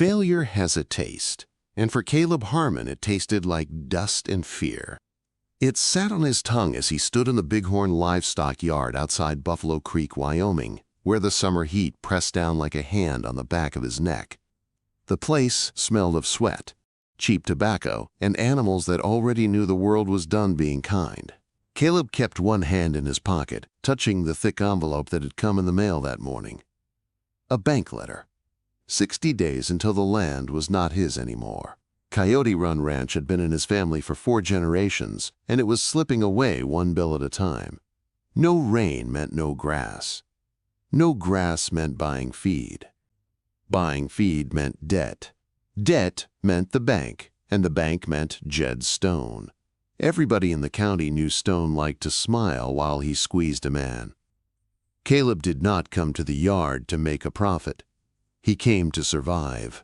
Failure has a taste, and for Caleb Harmon it tasted like dust and fear. It sat on his tongue as he stood in the Bighorn livestock yard outside Buffalo Creek, Wyoming, where the summer heat pressed down like a hand on the back of his neck. The place smelled of sweat, cheap tobacco, and animals that already knew the world was done being kind. Caleb kept one hand in his pocket, touching the thick envelope that had come in the mail that morning. A bank letter. 60 days until the land was not his anymore. Coyote Run Ranch had been in his family for 4 generations, and it was slipping away one bill at a time. No rain meant no grass. No grass meant buying feed. Buying feed meant debt. Debt meant the bank, and the bank meant Jed Stone. Everybody in the county knew Stone liked to smile while he squeezed a man. Caleb did not come to the yard to make a profit. He came to survive.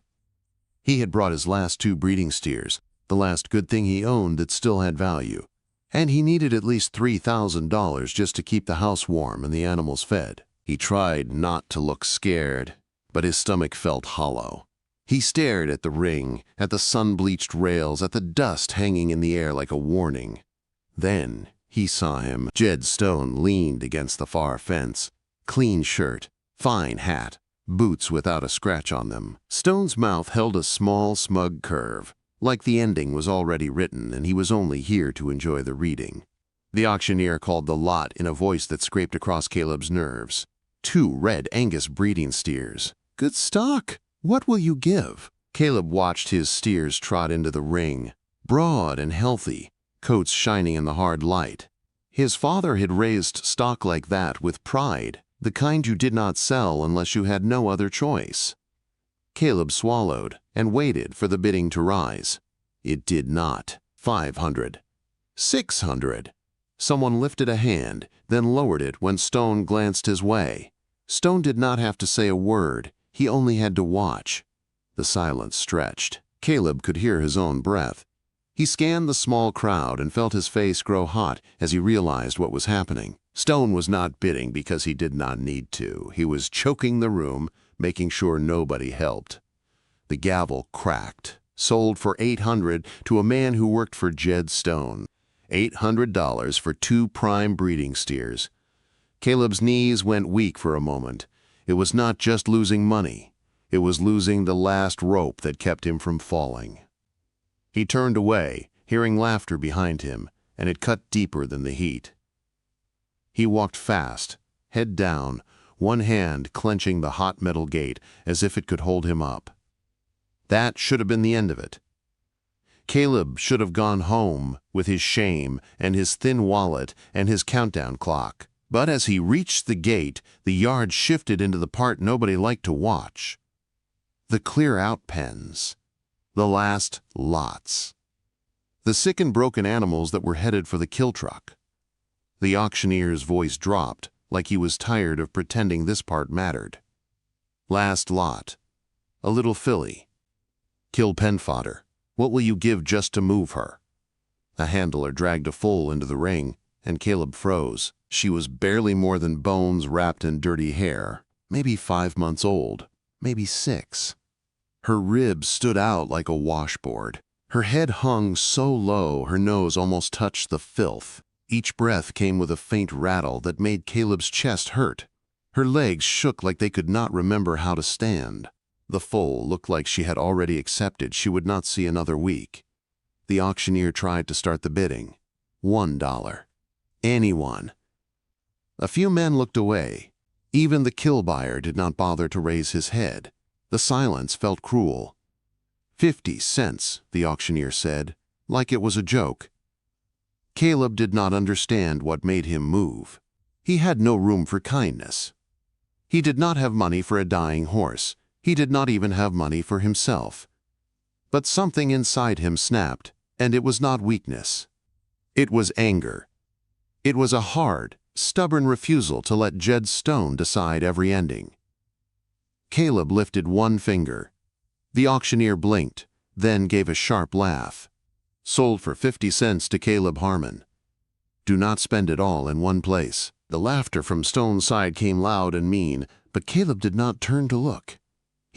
He had brought his last 2 breeding steers, the last good thing he owned that still had value, and he needed at least $3,000 just to keep the house warm and the animals fed. He tried not to look scared, but his stomach felt hollow. He stared at the ring, at the sun-bleached rails, at the dust hanging in the air like a warning. Then he saw him. Jed Stone leaned against the far fence. Clean shirt, fine hat, boots without a scratch on them. Stone's mouth held a small, smug curve, like the ending was already written and he was only here to enjoy the reading. The auctioneer called the lot in a voice that scraped across Caleb's nerves. 2 red Angus breeding steers. Good stock. What will you give? Caleb watched his steers trot into the ring, broad and healthy, coats shining in the hard light. His father had raised stock like that with pride, the kind you did not sell unless you had no other choice. Caleb swallowed and waited for the bidding to rise. It did not. 500. 600. Someone lifted a hand, then lowered it when Stone glanced his way. Stone did not have to say a word. He only had to watch. The silence stretched. Caleb could hear his own breath. He scanned the small crowd and felt his face grow hot as he realized what was happening. Stone was not bidding because he did not need to. He was choking the room, making sure nobody helped. The gavel cracked. Sold for $800 to a man who worked for Jed Stone. $800 for 2 prime breeding steers. Caleb's knees went weak for a moment. It was not just losing money. It was losing the last rope that kept him from falling. He turned away, hearing laughter behind him, and it cut deeper than the heat. He walked fast, head down, one hand clenching the hot metal gate as if it could hold him up. That should have been the end of it. Caleb should have gone home with his shame and his thin wallet and his countdown clock. But as he reached the gate, the yard shifted into the part nobody liked to watch. The clear-out pens. The last lots. The sick and broken animals that were headed for the kill truck. The auctioneer's voice dropped, like he was tired of pretending this part mattered. Last lot. A little filly. Kill pen fodder. What will you give just to move her? A handler dragged a foal into the ring, and Caleb froze. She was barely more than bones wrapped in dirty hair, maybe 5 months old, maybe 6. Her ribs stood out like a washboard. Her head hung so low her nose almost touched the filth. Each breath came with a faint rattle that made Caleb's chest hurt. Her legs shook like they could not remember how to stand. The foal looked like she had already accepted she would not see another week. The auctioneer tried to start the bidding. $1. Anyone. A few men looked away. Even the kill buyer did not bother to raise his head. The silence felt cruel. 50 cents, the auctioneer said, like it was a joke. Caleb did not understand what made him move. He had no room for kindness. He did not have money for a dying horse. He did not even have money for himself. But something inside him snapped, and it was not weakness. It was anger. It was a hard, stubborn refusal to let Jed Stone decide every ending. Caleb lifted one finger. The auctioneer blinked, then gave a sharp laugh. Sold for 50 cents to Caleb Harmon. Do not spend it all in one place. The laughter from Stone's side came loud and mean, but Caleb did not turn to look.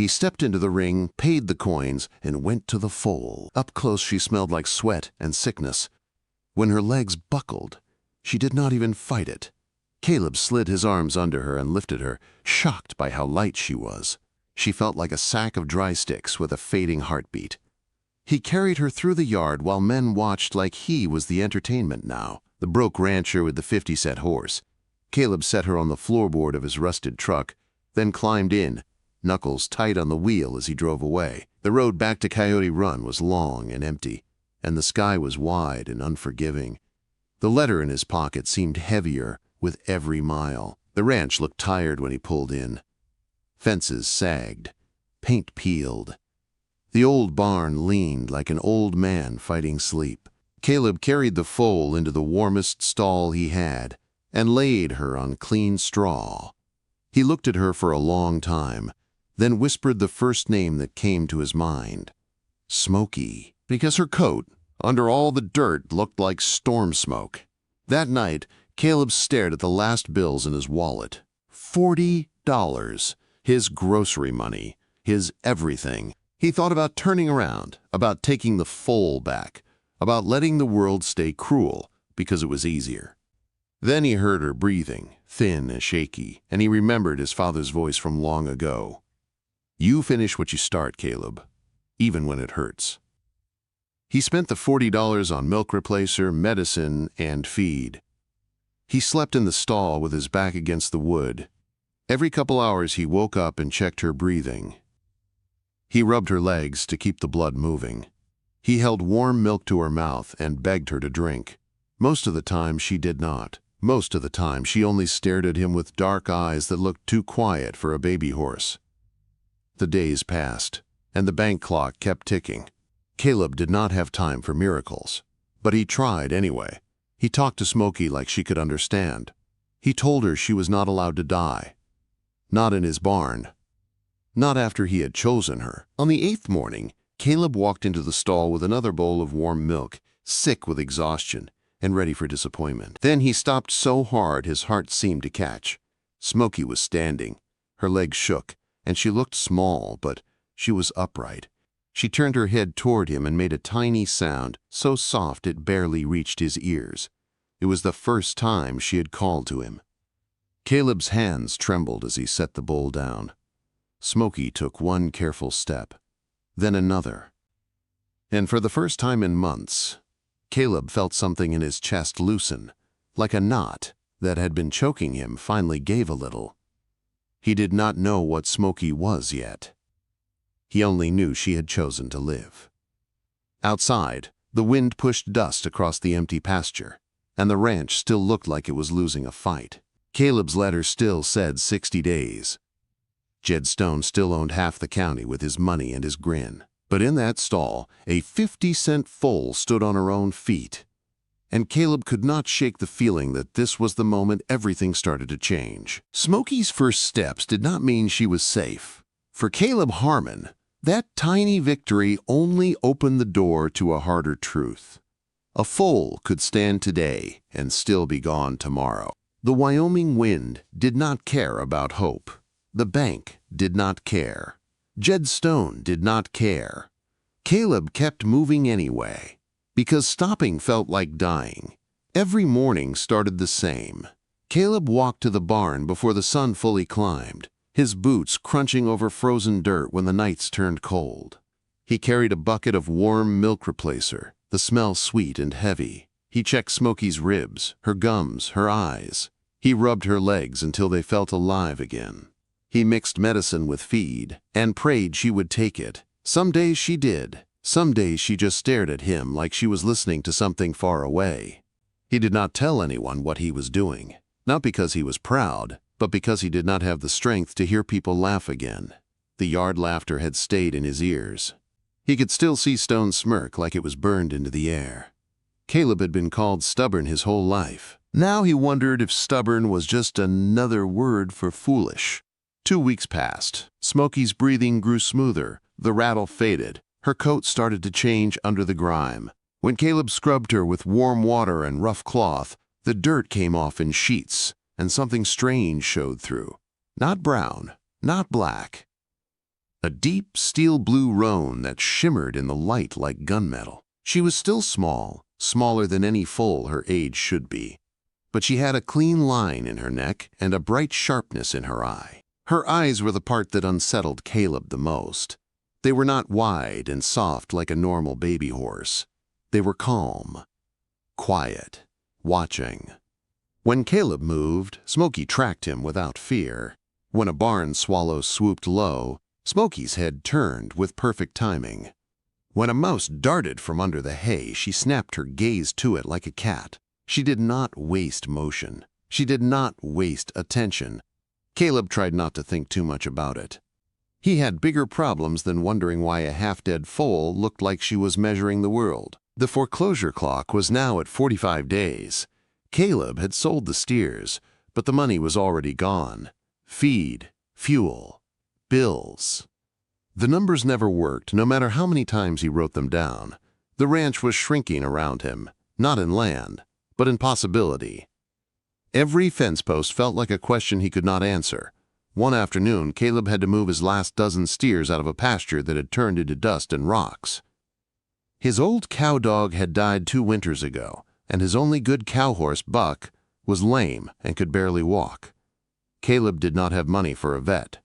He stepped into the ring, paid the coins, and went to the foal. Up close she smelled like sweat and sickness. When her legs buckled, she did not even fight it. Caleb slid his arms under her and lifted her, shocked by how light she was. She felt like a sack of dry sticks with a fading heartbeat. He carried her through the yard while men watched like he was the entertainment now, the broke rancher with the 50-cent horse. Caleb set her on the floorboard of his rusted truck, then climbed in, knuckles tight on the wheel as he drove away. The road back to Coyote Run was long and empty, and the sky was wide and unforgiving. The letter in his pocket seemed heavier with every mile. The ranch looked tired when he pulled in. Fences sagged, paint peeled. The old barn leaned like an old man fighting sleep. Caleb carried the foal into the warmest stall he had and laid her on clean straw. He looked at her for a long time, then whispered the first name that came to his mind, Smokey, because her coat, under all the dirt, looked like storm smoke. That night, Caleb stared at the last bills in his wallet. $40, his grocery money, his everything. He thought about turning around, about taking the foal back, about letting the world stay cruel because it was easier. Then he heard her breathing, thin and shaky, and he remembered his father's voice from long ago. You finish what you start, Caleb, even when it hurts. He spent the $40 on milk replacer, medicine, and feed. He slept in the stall with his back against the wood. Every couple hours he woke up and checked her breathing. He rubbed her legs to keep the blood moving. He held warm milk to her mouth and begged her to drink. Most of the time she did not. Most of the time she only stared at him with dark eyes that looked too quiet for a baby horse. The days passed, and the bank clock kept ticking. Caleb did not have time for miracles, but he tried anyway. He talked to Smokey like she could understand. He told her she was not allowed to die. Not in his barn. Not after he had chosen her. On the 8th morning, Caleb walked into the stall with another bowl of warm milk, sick with exhaustion and ready for disappointment. Then he stopped so hard his heart seemed to catch. Smokey was standing. Her legs shook, and she looked small, but she was upright. She turned her head toward him and made a tiny sound, so soft it barely reached his ears. It was the first time she had called to him. Caleb's hands trembled as he set the bowl down. Smokey took one careful step, then another. And for the first time in months, Caleb felt something in his chest loosen, like a knot that had been choking him finally gave a little. He did not know what Smokey was yet. He only knew she had chosen to live. Outside, the wind pushed dust across the empty pasture, and the ranch still looked like it was losing a fight. Caleb's letter still said 60 days. Jed Stone still owned half the county with his money and his grin. But in that stall, a 50-cent foal stood on her own feet. And Caleb could not shake the feeling that this was the moment everything started to change. Smokey's first steps did not mean she was safe. For Caleb Harmon, that tiny victory only opened the door to a harder truth. A foal could stand today and still be gone tomorrow. The Wyoming wind did not care about hope. The bank did not care. Jed Stone did not care. Caleb kept moving anyway, because stopping felt like dying. Every morning started the same. Caleb walked to the barn before the sun fully climbed, his boots crunching over frozen dirt when the nights turned cold. He carried a bucket of warm milk replacer, the smell sweet and heavy. He checked Smokey's ribs, her gums, her eyes. He rubbed her legs until they felt alive again. He mixed medicine with feed and prayed she would take it. Some days she did. Some days she just stared at him like she was listening to something far away. He did not tell anyone what he was doing, not because he was proud, but because he did not have the strength to hear people laugh again. The yard laughter had stayed in his ears. He could still see Stone's smirk like it was burned into the air. Caleb had been called stubborn his whole life. Now he wondered if stubborn was just another word for foolish. 2 weeks passed. Smokey's breathing grew smoother. The rattle faded. Her coat started to change under the grime. When Caleb scrubbed her with warm water and rough cloth, the dirt came off in sheets, and something strange showed through. Not brown, not black. a deep steel-blue roan that shimmered in the light like gunmetal. She was still small, smaller than any foal her age should be, but she had a clean line in her neck and a bright sharpness in her eye. Her eyes were the part that unsettled Caleb the most. They were not wide and soft like a normal baby horse. They were calm, quiet, watching. When Caleb moved, Smokey tracked him without fear. When a barn swallow swooped low, Smokey's head turned with perfect timing. When a mouse darted from under the hay, she snapped her gaze to it like a cat. She did not waste motion. She did not waste attention. Caleb tried not to think too much about it. He had bigger problems than wondering why a half-dead foal looked like she was measuring the world. The foreclosure clock was now at 45 days. Caleb had sold the steers, but the money was already gone. Feed, fuel, bills. The numbers never worked, no matter how many times he wrote them down. The ranch was shrinking around him, not in land, but in possibility. Every fence post felt like a question he could not answer. One afternoon, Caleb had to move his last dozen steers out of a pasture that had turned into dust and rocks. His old cow dog had died 2 winters ago, and his only good cow horse, Buck, was lame and could barely walk. Caleb did not have money for a vet.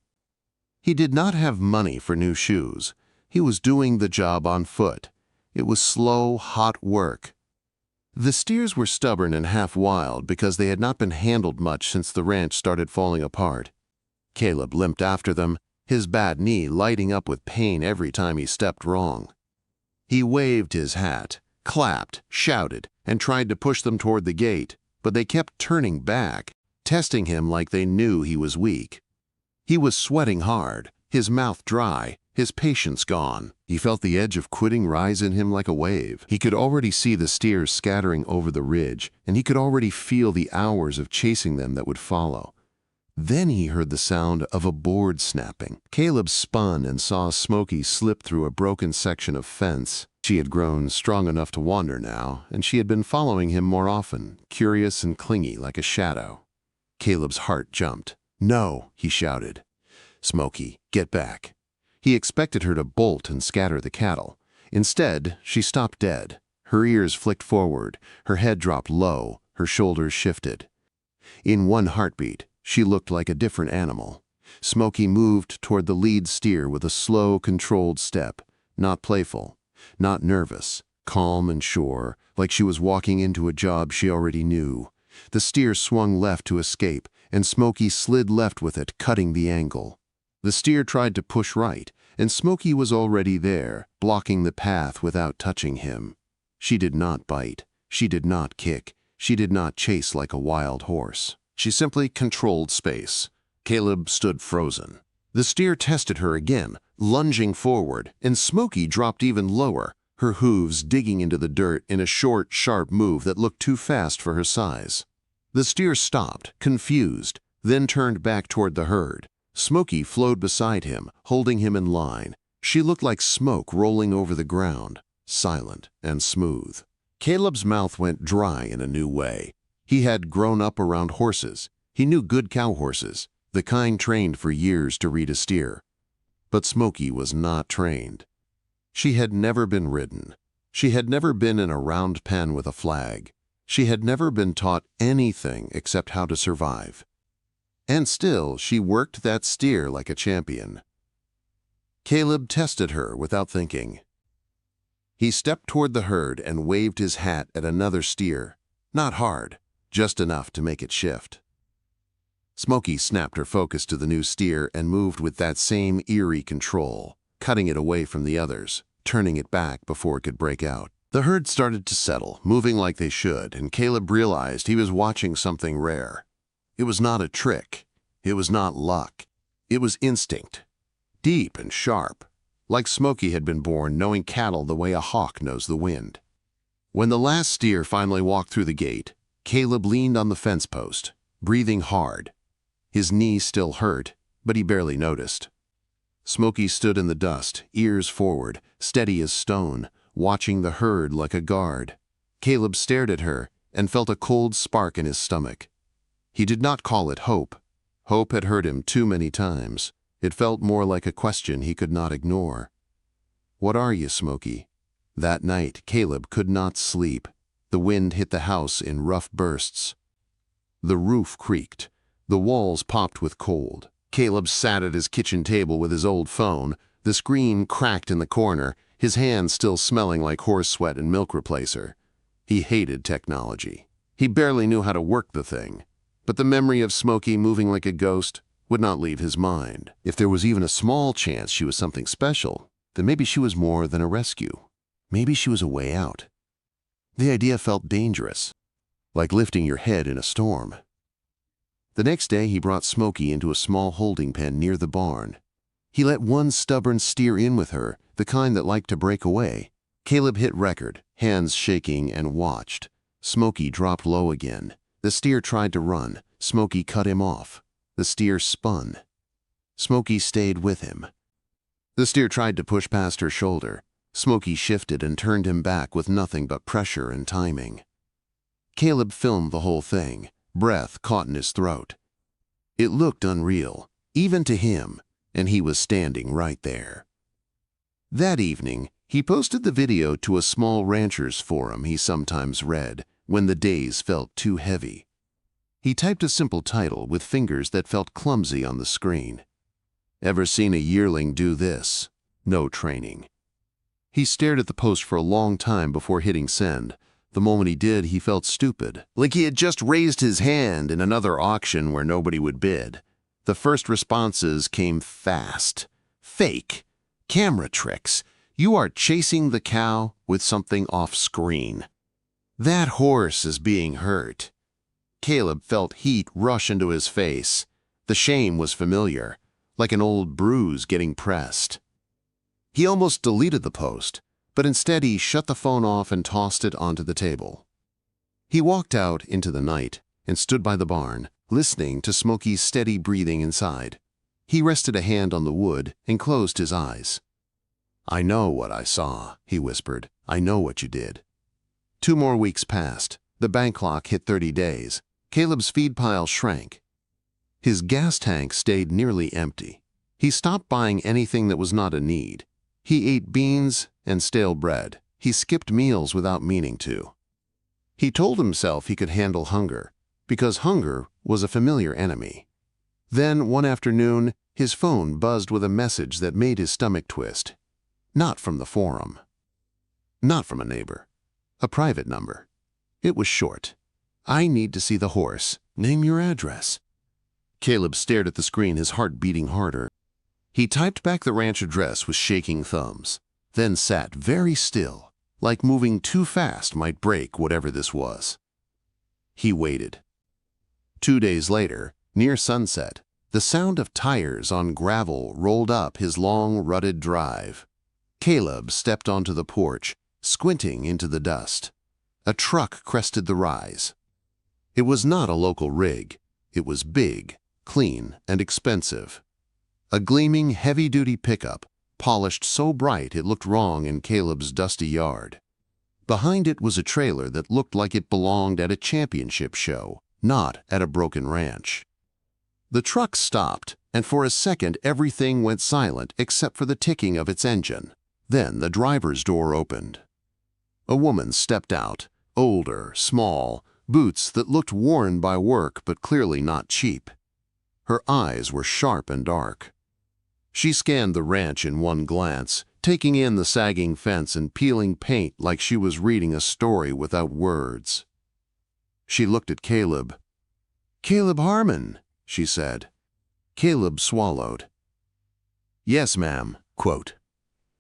He did not have money for new shoes. He was doing the job on foot. It was slow, hot work. The steers were stubborn and half wild because they had not been handled much since the ranch started falling apart. Caleb limped after them, his bad knee lighting up with pain every time he stepped wrong. He waved his hat, clapped, shouted, and tried to push them toward the gate, but they kept turning back, testing him like they knew he was weak. He was sweating hard, his mouth dry, his patience gone. He felt the edge of quitting rise in him like a wave. He could already see the steers scattering over the ridge, and he could already feel the hours of chasing them that would follow. Then he heard the sound of a board snapping. Caleb spun and saw Smokey slip through a broken section of fence. She had grown strong enough to wander now, and she had been following him more often, curious and clingy like a shadow. Caleb's heart jumped. "No," he shouted. "Smokey, get back." He expected her to bolt and scatter the cattle. Instead, she stopped dead. Her ears flicked forward, her head dropped low, her shoulders shifted. In one heartbeat, she looked like a different animal. Smokey moved toward the lead steer with a slow, controlled step, not playful, not nervous, calm and sure, like she was walking into a job she already knew. The steer swung left to escape, and Smokey slid left with it, cutting the angle. The steer tried to push right, and Smokey was already there, blocking the path without touching him. She did not bite. She did not kick. She did not chase like a wild horse. She simply controlled space. Caleb stood frozen. The steer tested her again, lunging forward, and Smokey dropped even lower, her hooves digging into the dirt in a short, sharp move that looked too fast for her size. The steer stopped, confused, then turned back toward the herd. Smokey flowed beside him, holding him in line. She looked like smoke rolling over the ground, silent and smooth. Caleb's mouth went dry in a new way. He had grown up around horses. He knew good cow horses, the kind trained for years to read a steer. But Smokey was not trained. She had never been ridden. She had never been in a round pen with a flag. She had never been taught anything except how to survive. And still, she worked that steer like a champion. Caleb tested her without thinking. He stepped toward the herd and waved his hat at another steer. Not hard, just enough to make it shift. Smokey snapped her focus to the new steer and moved with that same eerie control, cutting it away from the others, turning it back before it could break out. The herd started to settle, moving like they should, and Caleb realized he was watching something rare. It was not a trick. It was not luck. It was instinct, deep and sharp, like Smokey had been born knowing cattle the way a hawk knows the wind. When the last steer finally walked through the gate, Caleb leaned on the fence post, breathing hard. His knee still hurt, but he barely noticed. Smokey stood in the dust, ears forward, steady as stone, watching the herd like a guard. Caleb stared at her and felt a cold spark in his stomach. He did not call it hope. Hope had hurt him too many times. It felt more like a question he could not ignore. "What are you, Smokey?" That night, Caleb could not sleep. The wind hit the house in rough bursts. The roof creaked. The walls popped with cold. Caleb sat at his kitchen table with his old phone. The screen cracked in the corner, his hands still smelling like horse sweat and milk replacer. He hated technology. He barely knew how to work the thing. But the memory of Smokey moving like a ghost would not leave his mind. If there was even a small chance she was something special, then maybe she was more than a rescue. Maybe she was a way out. The idea felt dangerous, like lifting your head in a storm. The next day he brought Smokey into a small holding pen near the barn. He let one stubborn steer in with her, the kind that liked to break away. Caleb hit record, hands shaking, and watched. Smokey dropped low again. The steer tried to run. Smokey cut him off. The steer spun. Smokey stayed with him. The steer tried to push past her shoulder. Smokey shifted and turned him back with nothing but pressure and timing. Caleb filmed the whole thing, breath caught in his throat. It looked unreal, even to him, and he was standing right there. That evening, he posted the video to a small rancher's forum he sometimes read when the days felt too heavy. He typed a simple title with fingers that felt clumsy on the screen. "Ever seen a yearling do this? No training." He stared at the post for a long time before hitting send. The moment he did, he felt stupid, like he had just raised his hand in another auction where nobody would bid. The first responses came fast. "Fake. Camera tricks. You are chasing the cow with something off-screen. That horse is being hurt." Caleb felt heat rush into his face. The shame was familiar, like an old bruise getting pressed. He almost deleted the post, but instead he shut the phone off and tossed it onto the table. He walked out into the night and stood by the barn, listening to Smokey's steady breathing inside. He rested a hand on the wood and closed his eyes. "I know what I saw," he whispered. "I know what you did." 2 more weeks passed. The bank clock hit 30 days. Caleb's feed pile shrank. His gas tank stayed nearly empty. He stopped buying anything that was not a need. He ate beans and stale bread. He skipped meals without meaning to. He told himself he could handle hunger, because hunger was a familiar enemy. Then, one afternoon, his phone buzzed with a message that made his stomach twist. Not from the forum. Not from a neighbor. A private number. It was short. "I need to see the horse. Name your address." Caleb stared at the screen, his heart beating harder. He typed back the ranch address with shaking thumbs, then sat very still, like moving too fast might break whatever this was. He waited. 2 days later, near sunset, the sound of tires on gravel rolled up his long, rutted drive. Caleb stepped onto the porch, squinting into the dust. A truck crested the rise. It was not a local rig. It was big, clean, and expensive. A gleaming, heavy-duty pickup, polished so bright it looked wrong in Caleb's dusty yard. Behind it was a trailer that looked like it belonged at a championship show, not at a broken ranch. The truck stopped, and for a second everything went silent except for the ticking of its engine. Then the driver's door opened. A woman stepped out, older, small, boots that looked worn by work but clearly not cheap. Her eyes were sharp and dark. She scanned the ranch in one glance, taking in the sagging fence and peeling paint like she was reading a story without words. She looked at Caleb. "Caleb Harmon," she said. Caleb swallowed. "Yes, ma'am," quote.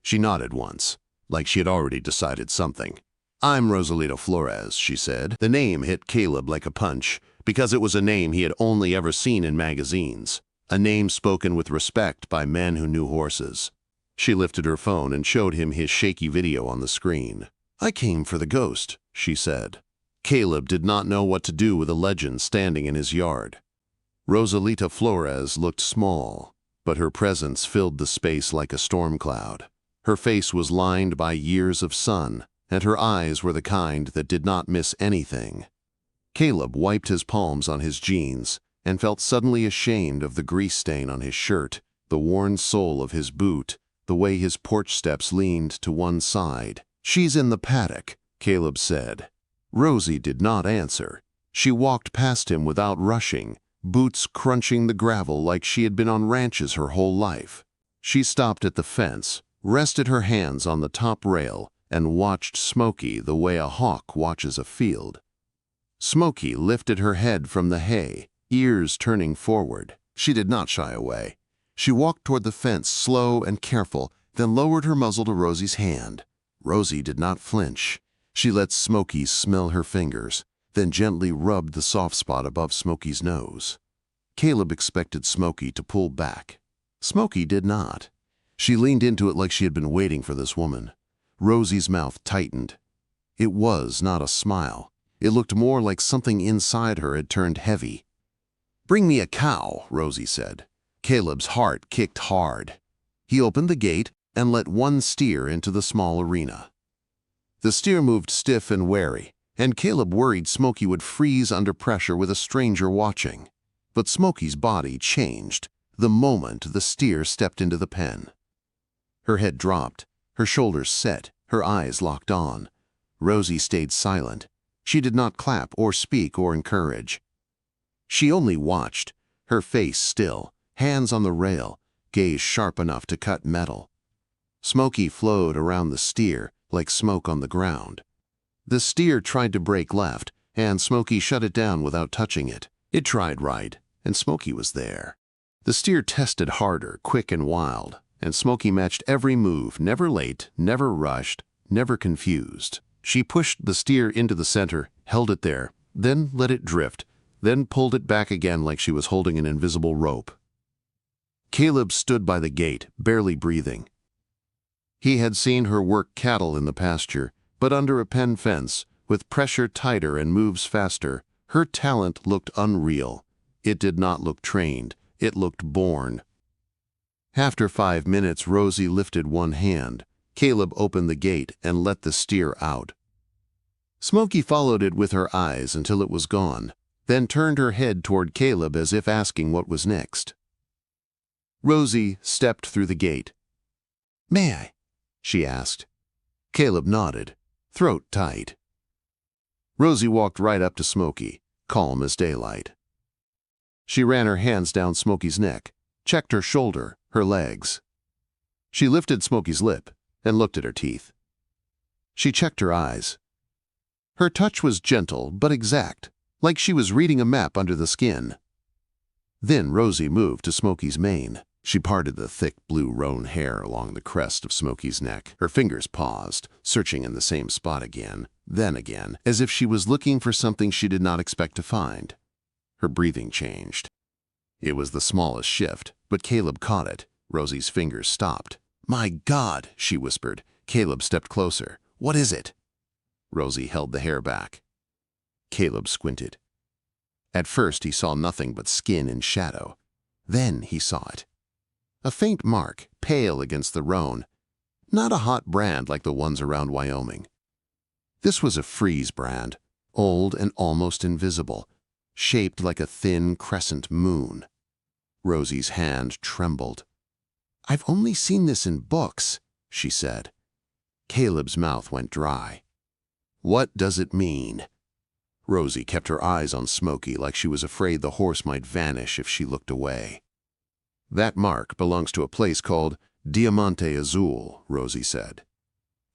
She nodded once, like she had already decided something. "I'm Rosalita Flores," she said. The name hit Caleb like a punch, because it was a name he had only ever seen in magazines. A name spoken with respect by men who knew horses. She lifted her phone and showed him his shaky video on the screen. "I came for the ghost," she said. Caleb did not know what to do with a legend standing in his yard. Rosalita Flores looked small, but her presence filled the space like a storm cloud. Her face was lined by years of sun, and her eyes were the kind that did not miss anything. Caleb wiped his palms on his jeans and felt suddenly ashamed of the grease stain on his shirt. the worn sole of his boot, the way his porch steps leaned to one side. "She's in the paddock," Caleb said. Rosie did not answer. She walked past him without rushing, boots crunching the gravel like she had been on ranches her whole life. She stopped at the fence, rested her hands on the top rail, and watched Smokey the way a hawk watches a field. Smokey lifted her head from the hay, ears turning forward. She did not shy away. She walked toward the fence, slow and careful, then lowered her muzzle to Rosie's hand. Rosie did not flinch. She let Smokey smell her fingers, then gently rubbed the soft spot above Smokey's nose. Caleb expected Smokey to pull back. Smokey did not. She leaned into it like she had been waiting for this woman. Rosie's mouth tightened. It was not a smile. It looked more like something inside her had turned heavy. "Bring me a cow," Rosie said. Caleb's heart kicked hard. He opened the gate and let one steer into the small arena. The steer moved stiff and wary, and Caleb worried Smokey would freeze under pressure with a stranger watching. But Smokey's body changed the moment the steer stepped into the pen. Her head dropped, her shoulders set, her eyes locked on. Rosie stayed silent. She did not clap or speak or encourage. She only watched, her face still, hands on the rail, gaze sharp enough to cut metal. Smokey flowed around the steer like smoke on the ground. The steer tried to break left, and Smokey shut it down without touching it. It tried right, and Smokey was there. The steer tested harder, quick and wild, and Smokey matched every move, never late, never rushed, never confused. She pushed the steer into the center, held it there, then let it drift, then pulled it back again like she was holding an invisible rope. Caleb stood by the gate, barely breathing. He had seen her work cattle in the pasture, but under a pen fence, with pressure tighter and moves faster, her talent looked unreal. It did not look trained, it looked born. After 5 minutes, Rosie lifted one hand. Caleb opened the gate and let the steer out. Smokey followed it with her eyes until it was gone, then turned her head toward Caleb as if asking what was next. Rosie stepped through the gate. "May I?" she asked. Caleb nodded, throat tight. Rosie walked right up to Smokey, calm as daylight. She ran her hands down Smokey's neck, checked her shoulder, her legs. She lifted Smokey's lip and looked at her teeth. She checked her eyes. Her touch was gentle but exact, like she was reading a map under the skin. Then Rosie moved to Smokey's mane. She parted the thick blue roan hair along the crest of Smokey's neck. Her fingers paused, searching in the same spot again, then again, as if she was looking for something she did not expect to find. Her breathing changed. It was the smallest shift, but Caleb caught it. Rosie's fingers stopped. "My God," she whispered. Caleb stepped closer. "What is it?" Rosie held the hair back. Caleb squinted. At first he saw nothing but skin and shadow. Then he saw it. A faint mark, pale against the roan. Not a hot brand like the ones around Wyoming. This was a freeze brand, old and almost invisible, shaped like a thin crescent moon. Rosie's hand trembled. "I've only seen this in books," she said. Caleb's mouth went dry. "What does it mean?" Rosie kept her eyes on Smokey like she was afraid the horse might vanish if she looked away. "That mark belongs to a place called Diamante Azul," Rosie said.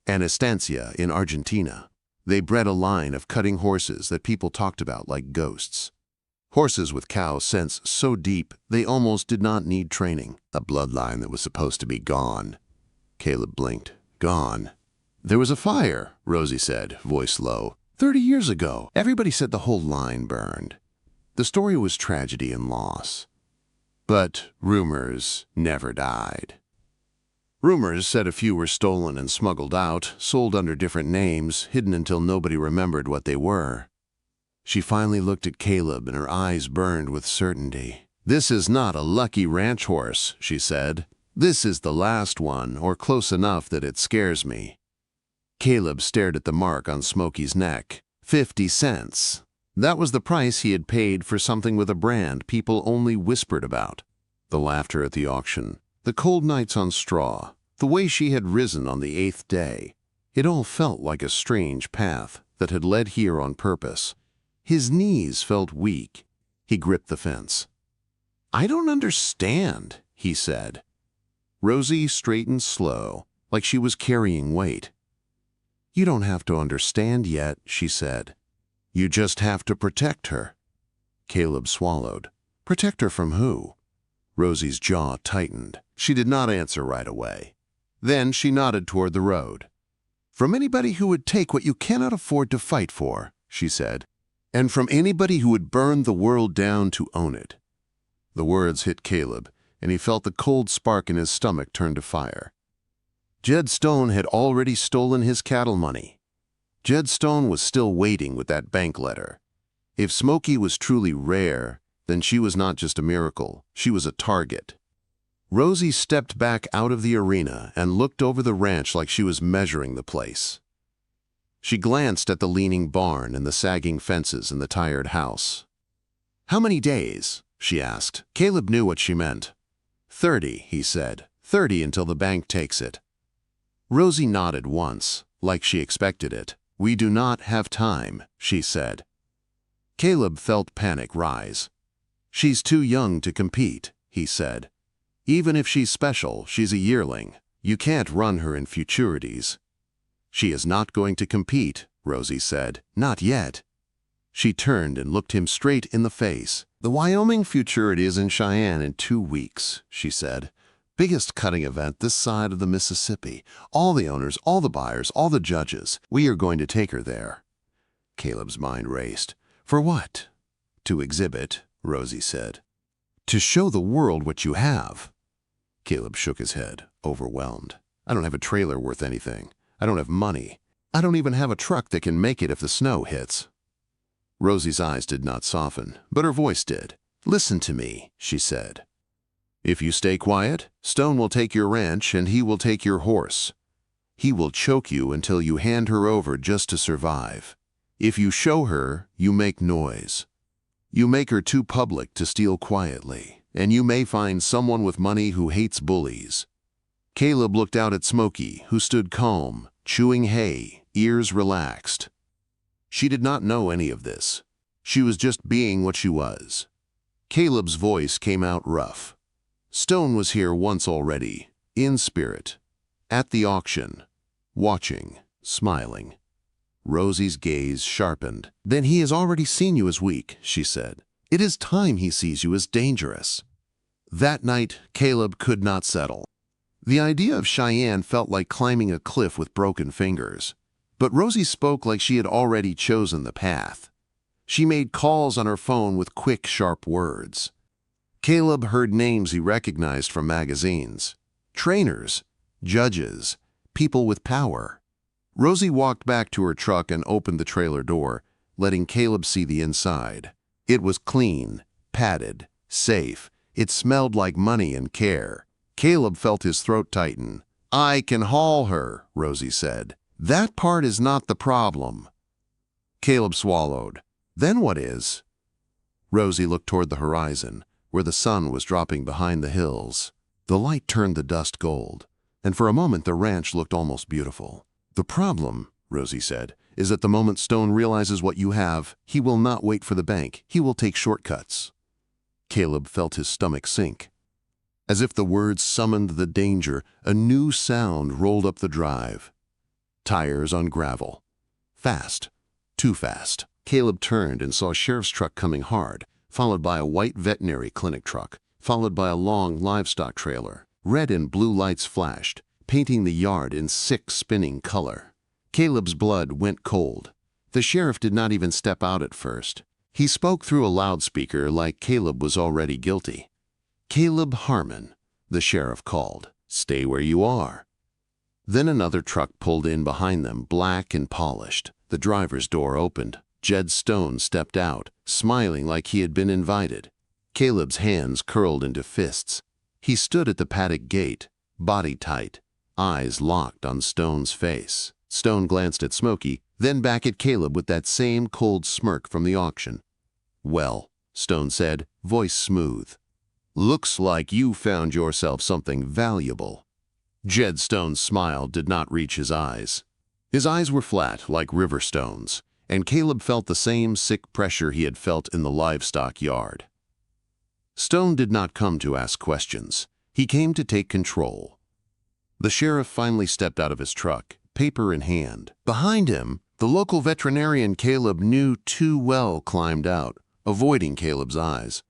"An estancia in Argentina. They bred a line of cutting horses that people talked about like ghosts. Horses with cow sense so deep they almost did not need training. A bloodline that was supposed to be gone." Caleb blinked. "Gone?" "There was a fire," Rosie said, voice low. 30 years ago. Everybody said the whole line burned. The story was tragedy and loss. But rumors never died. Rumors said a few were stolen and smuggled out, sold under different names, hidden until nobody remembered what they were. She finally looked at Caleb and her eyes burned with certainty. "This is not a lucky ranch horse," she said. "This is the last one, or close enough that it scares me." Caleb stared at the mark on Smokey's neck. 50 cents. That was the price he had paid for something with a brand people only whispered about. The laughter at the auction, the cold nights on straw, the way she had risen on the 8th day. It all felt like a strange path that had led here on purpose. His knees felt weak. He gripped the fence. "I don't understand," he said. Rosie straightened slow, like she was carrying weight. "You don't have to understand yet," she said. "You just have to protect her." Caleb swallowed. Protect her from who? Rosie's jaw tightened. She did not answer right away. Then she nodded toward the road. "From anybody who would take what you cannot afford to fight for," she said, "and from anybody who would burn the world down to own it." The words hit Caleb, and he felt the cold spark in his stomach turn to fire. Jed Stone had already stolen his cattle money. Jed Stone was still waiting with that bank letter. If Smokey was truly rare, then she was not just a miracle, she was a target. Rosie stepped back out of the arena and looked over the ranch like she was measuring the place. She glanced at the leaning barn and the sagging fences and the tired house. "How many days?" she asked. Caleb knew what she meant. 30, he said. 30 until the bank takes it. Rosie nodded once, like she expected it. "We do not have time," she said. Caleb felt panic rise. "She's too young to compete," he said. "Even if she's special, she's a yearling. You can't run her in futurities." "She is not going to compete," Rosie said. "Not yet." She turned and looked him straight in the face. "The Wyoming futurity is in Cheyenne in 2 weeks," she said. "Biggest cutting event this side of the Mississippi. All the owners, all the buyers, all the judges. We are going to take her there." Caleb's mind raced. "For what?" "To exhibit," Rosie said. "To show the world what you have." Caleb shook his head, overwhelmed. "I don't have a trailer worth anything. I don't have money. I don't even have a truck that can make it if the snow hits." Rosie's eyes did not soften, but her voice did. "Listen to me," she said. "If you stay quiet, Stone will take your ranch and he will take your horse. He will choke you until you hand her over just to survive. If you show her, you make noise. You make her too public to steal quietly, and you may find someone with money who hates bullies." Caleb looked out at Smokey, who stood calm, chewing hay, ears relaxed. She did not know any of this. She was just being what she was. Caleb's voice came out rough. "Stone was here once already, in spirit, at the auction, watching, smiling." Rosie's gaze sharpened. "Then he has already seen you as weak," she said. "It is time he sees you as dangerous." That night, Caleb could not settle. The idea of Cheyenne felt like climbing a cliff with broken fingers. But Rosie spoke like she had already chosen the path. She made calls on her phone with quick, sharp words. Caleb heard names he recognized from magazines. Trainers, judges, people with power. Rosie walked back to her truck and opened the trailer door, letting Caleb see the inside. It was clean, padded, safe. It smelled like money and care. Caleb felt his throat tighten. "I can haul her," Rosie said. "That part is not the problem." Caleb swallowed. "Then what is?" Rosie looked toward the horizon, where the sun was dropping behind the hills. The light turned the dust gold, and for a moment the ranch looked almost beautiful. "The problem," Rosie said, "is that the moment Stone realizes what you have, he will not wait for the bank. He will take shortcuts." Caleb felt his stomach sink. As if the words summoned the danger, a new sound rolled up the drive. Tires on gravel. Fast. Too fast. Caleb turned and saw a sheriff's truck coming hard, followed by a white veterinary clinic truck, followed by a long livestock trailer. Red and blue lights flashed, painting the yard in sick, spinning color. Caleb's blood went cold. The sheriff did not even step out at first. He spoke through a loudspeaker like Caleb was already guilty. "Caleb Harmon," the sheriff called. "Stay where you are." Then another truck pulled in behind them, black and polished. The driver's door opened. Jed Stone stepped out, smiling like he had been invited. Caleb's hands curled into fists. He stood at the paddock gate, body tight, eyes locked on Stone's face. Stone glanced at Smokey, then back at Caleb with that same cold smirk from the auction. "Well," Stone said, voice smooth. Looks like you found yourself something valuable. Jed Stone's smile did not reach his eyes. His eyes were flat, like river stones, and Caleb felt the same sick pressure he had felt in the livestock yard. Stone did not come to ask questions. He came to take control. The sheriff finally stepped out of his truck, paper in hand. Behind him, the local veterinarian Caleb knew too well climbed out, avoiding Caleb's eyes.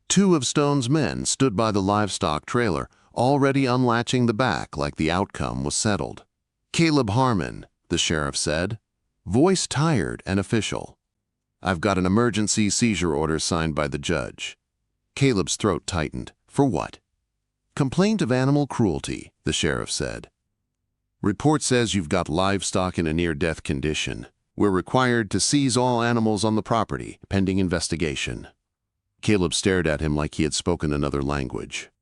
Two of Stone's men stood by the livestock trailer, already unlatching the back like the outcome was settled. "Caleb Harmon," the sheriff said, voice tired and official. "I've got an emergency seizure order signed by the judge." Caleb's throat tightened. "For what?" "Complaint of animal cruelty," the sheriff said. "Report says you've got livestock in a near-death condition. We're required to seize all animals on the property, pending investigation." Caleb stared at him like he had spoken another language.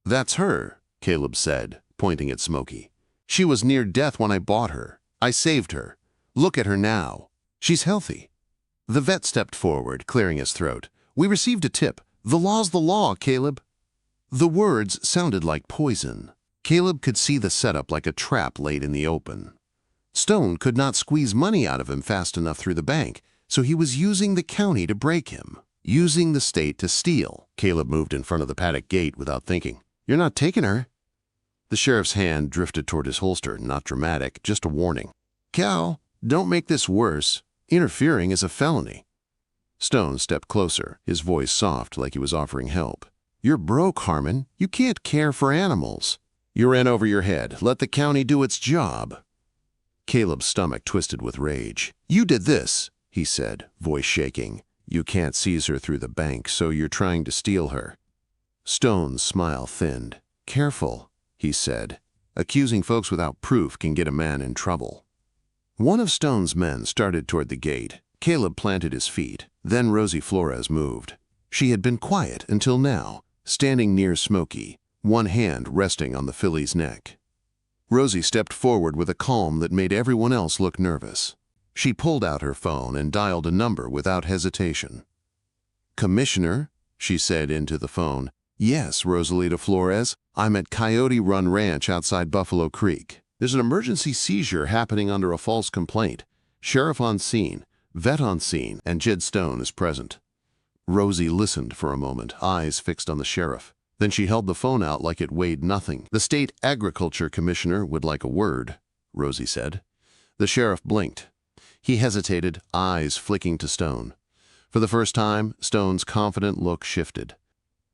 "That's her," Caleb said, pointing at Smokey. "She was near death when I bought her. I saved her. Look at her now. She's healthy." The vet stepped forward, clearing his throat. "We received a tip. The law's the law, Caleb." The words sounded like poison. Caleb could see the setup like a trap laid in the open. Stone could not squeeze money out of him fast enough through the bank, so he was using the county to break him, using the state to steal. Caleb moved in front of the paddock gate without thinking. "You're not taking her." The sheriff's hand drifted toward his holster, not dramatic, just a warning. "Cal, don't make this worse. Interfering is a felony." Stone stepped closer, his voice soft like he was offering help. "You're broke, Harmon. You can't care for animals." "You're in over your head. Let the county do its job." Caleb's stomach twisted with rage. "You did this," he said, voice shaking. "You can't seize her through the bank, so you're trying to steal her." Stone's smile thinned. "Careful," he said. "Accusing folks without proof can get a man in trouble." One of Stone's men started toward the gate. Caleb planted his feet. Then Rosie Flores moved. She had been quiet until now, standing near Smokey, one hand resting on the filly's neck. Rosie stepped forward with a calm that made everyone else look nervous. She pulled out her phone and dialed a number without hesitation. "Commissioner," she said into the phone. "Yes, Rosalita Flores. I'm at Coyote Run Ranch outside Buffalo Creek. There's an emergency seizure happening under a false complaint. Sheriff on scene, vet on scene, and Jed Stone is present." Rosie listened for a moment, eyes fixed on the sheriff. Then she held the phone out like it weighed nothing. "The state agriculture commissioner would like a word," Rosie said. The sheriff blinked. He hesitated, eyes flicking to Stone. For the first time, Stone's confident look shifted.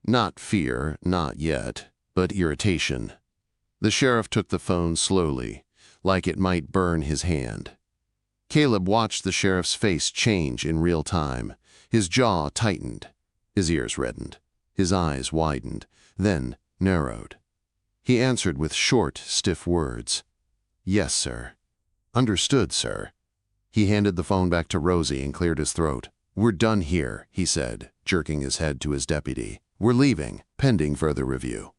Not fear, not yet, but irritation. The sheriff took the phone slowly, like it might burn his hand. Caleb watched the sheriff's face change in real time. His jaw tightened. His ears reddened. His eyes widened, then narrowed. He answered with short, stiff words. "Yes, sir." "Understood, sir." He handed the phone back to Rosie and cleared his throat. "We're done here," he said, jerking his head to his deputy. "We're leaving, pending further review."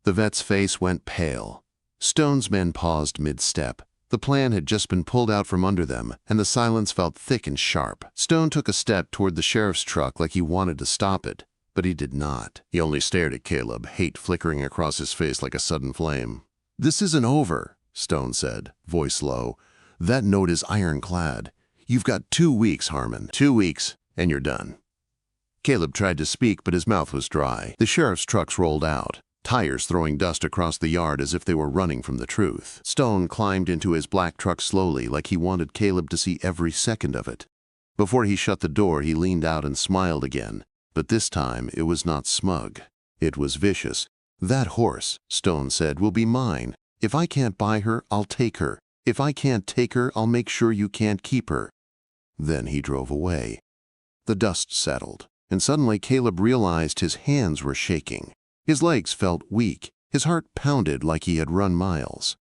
The vet's face went pale. Stone's men paused mid-step. The plan had just been pulled out from under them, and the silence felt thick and sharp. Stone took a step toward the sheriff's truck like he wanted to stop it, but he did not. He only stared at Caleb, hate flickering across his face like a sudden flame. "This isn't over," Stone said, voice low. "That note is ironclad. You've got 2 weeks, Harmon. 2 weeks, and you're done." Caleb tried to speak, but his mouth was dry. The sheriff's trucks rolled out, tires throwing dust across the yard as if they were running from the truth. Stone climbed into his black truck slowly, like he wanted Caleb to see every second of it. Before he shut the door, he leaned out and smiled again, but this time it was not smug. It was vicious. "That horse," Stone said, "will be mine. If I can't buy her, I'll take her. If I can't take her, I'll make sure you can't keep her." Then he drove away. The dust settled, and suddenly Caleb realized his hands were shaking. His legs felt weak. His heart pounded like he had run miles.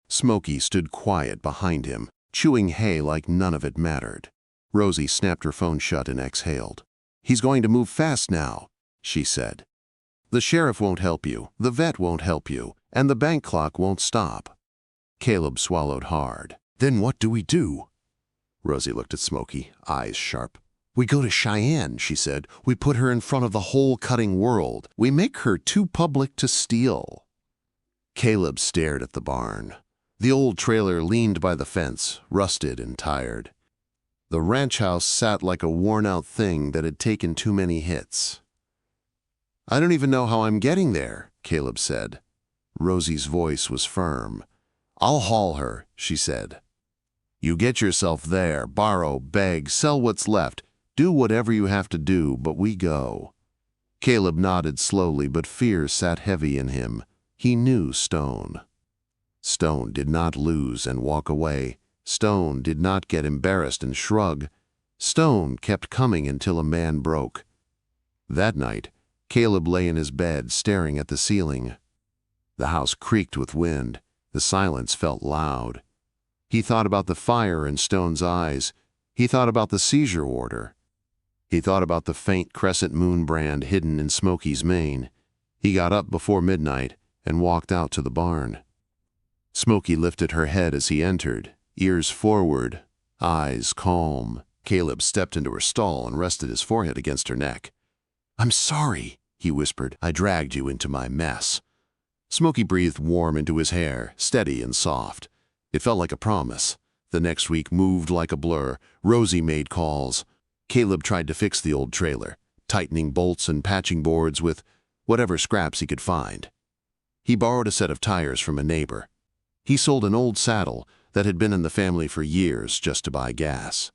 Smokey stood quiet behind him, chewing hay like none of it mattered. Rosie snapped her phone shut and exhaled. "He's going to move fast now," she said. "The sheriff won't help you, the vet won't help you, and the bank clock won't stop." Caleb swallowed hard. "Then what do we do?" Rosie looked at Smokey, eyes sharp. "We go to Cheyenne," she said. "We put her in front of the whole cutting world. We make her too public to steal." Caleb stared at the barn. The old trailer leaned by the fence, rusted and tired. The ranch house sat like a worn-out thing that had taken too many hits. "I don't even know how I'm getting there," Caleb said. Rosie's voice was firm. "I'll haul her," she said. "You get yourself there, borrow, beg, sell what's left, do whatever you have to do, but we go." Caleb nodded slowly, but fear sat heavy in him. He knew Stone. Stone did not lose and walk away. Stone did not get embarrassed and shrug. Stone kept coming until a man broke. That night, Caleb lay in his bed staring at the ceiling. The house creaked with wind. The silence felt loud. He thought about the fire in Stone's eyes. He thought about the seizure order. He thought about the faint crescent moon brand hidden in Smokey's mane. He got up before midnight and walked out to the barn. Smokey lifted her head as he entered, ears forward, eyes calm. Caleb stepped into her stall and rested his forehead against her neck. "I'm sorry," he whispered. "I dragged you into my mess." Smokey breathed warm into his hair, steady and soft. It felt like a promise. The next week moved like a blur. Rosie made calls. Caleb tried to fix the old trailer, tightening bolts and patching boards with whatever scraps he could find. He borrowed a set of tires from a neighbor. He sold an old saddle that had been in the family for years just to buy gas.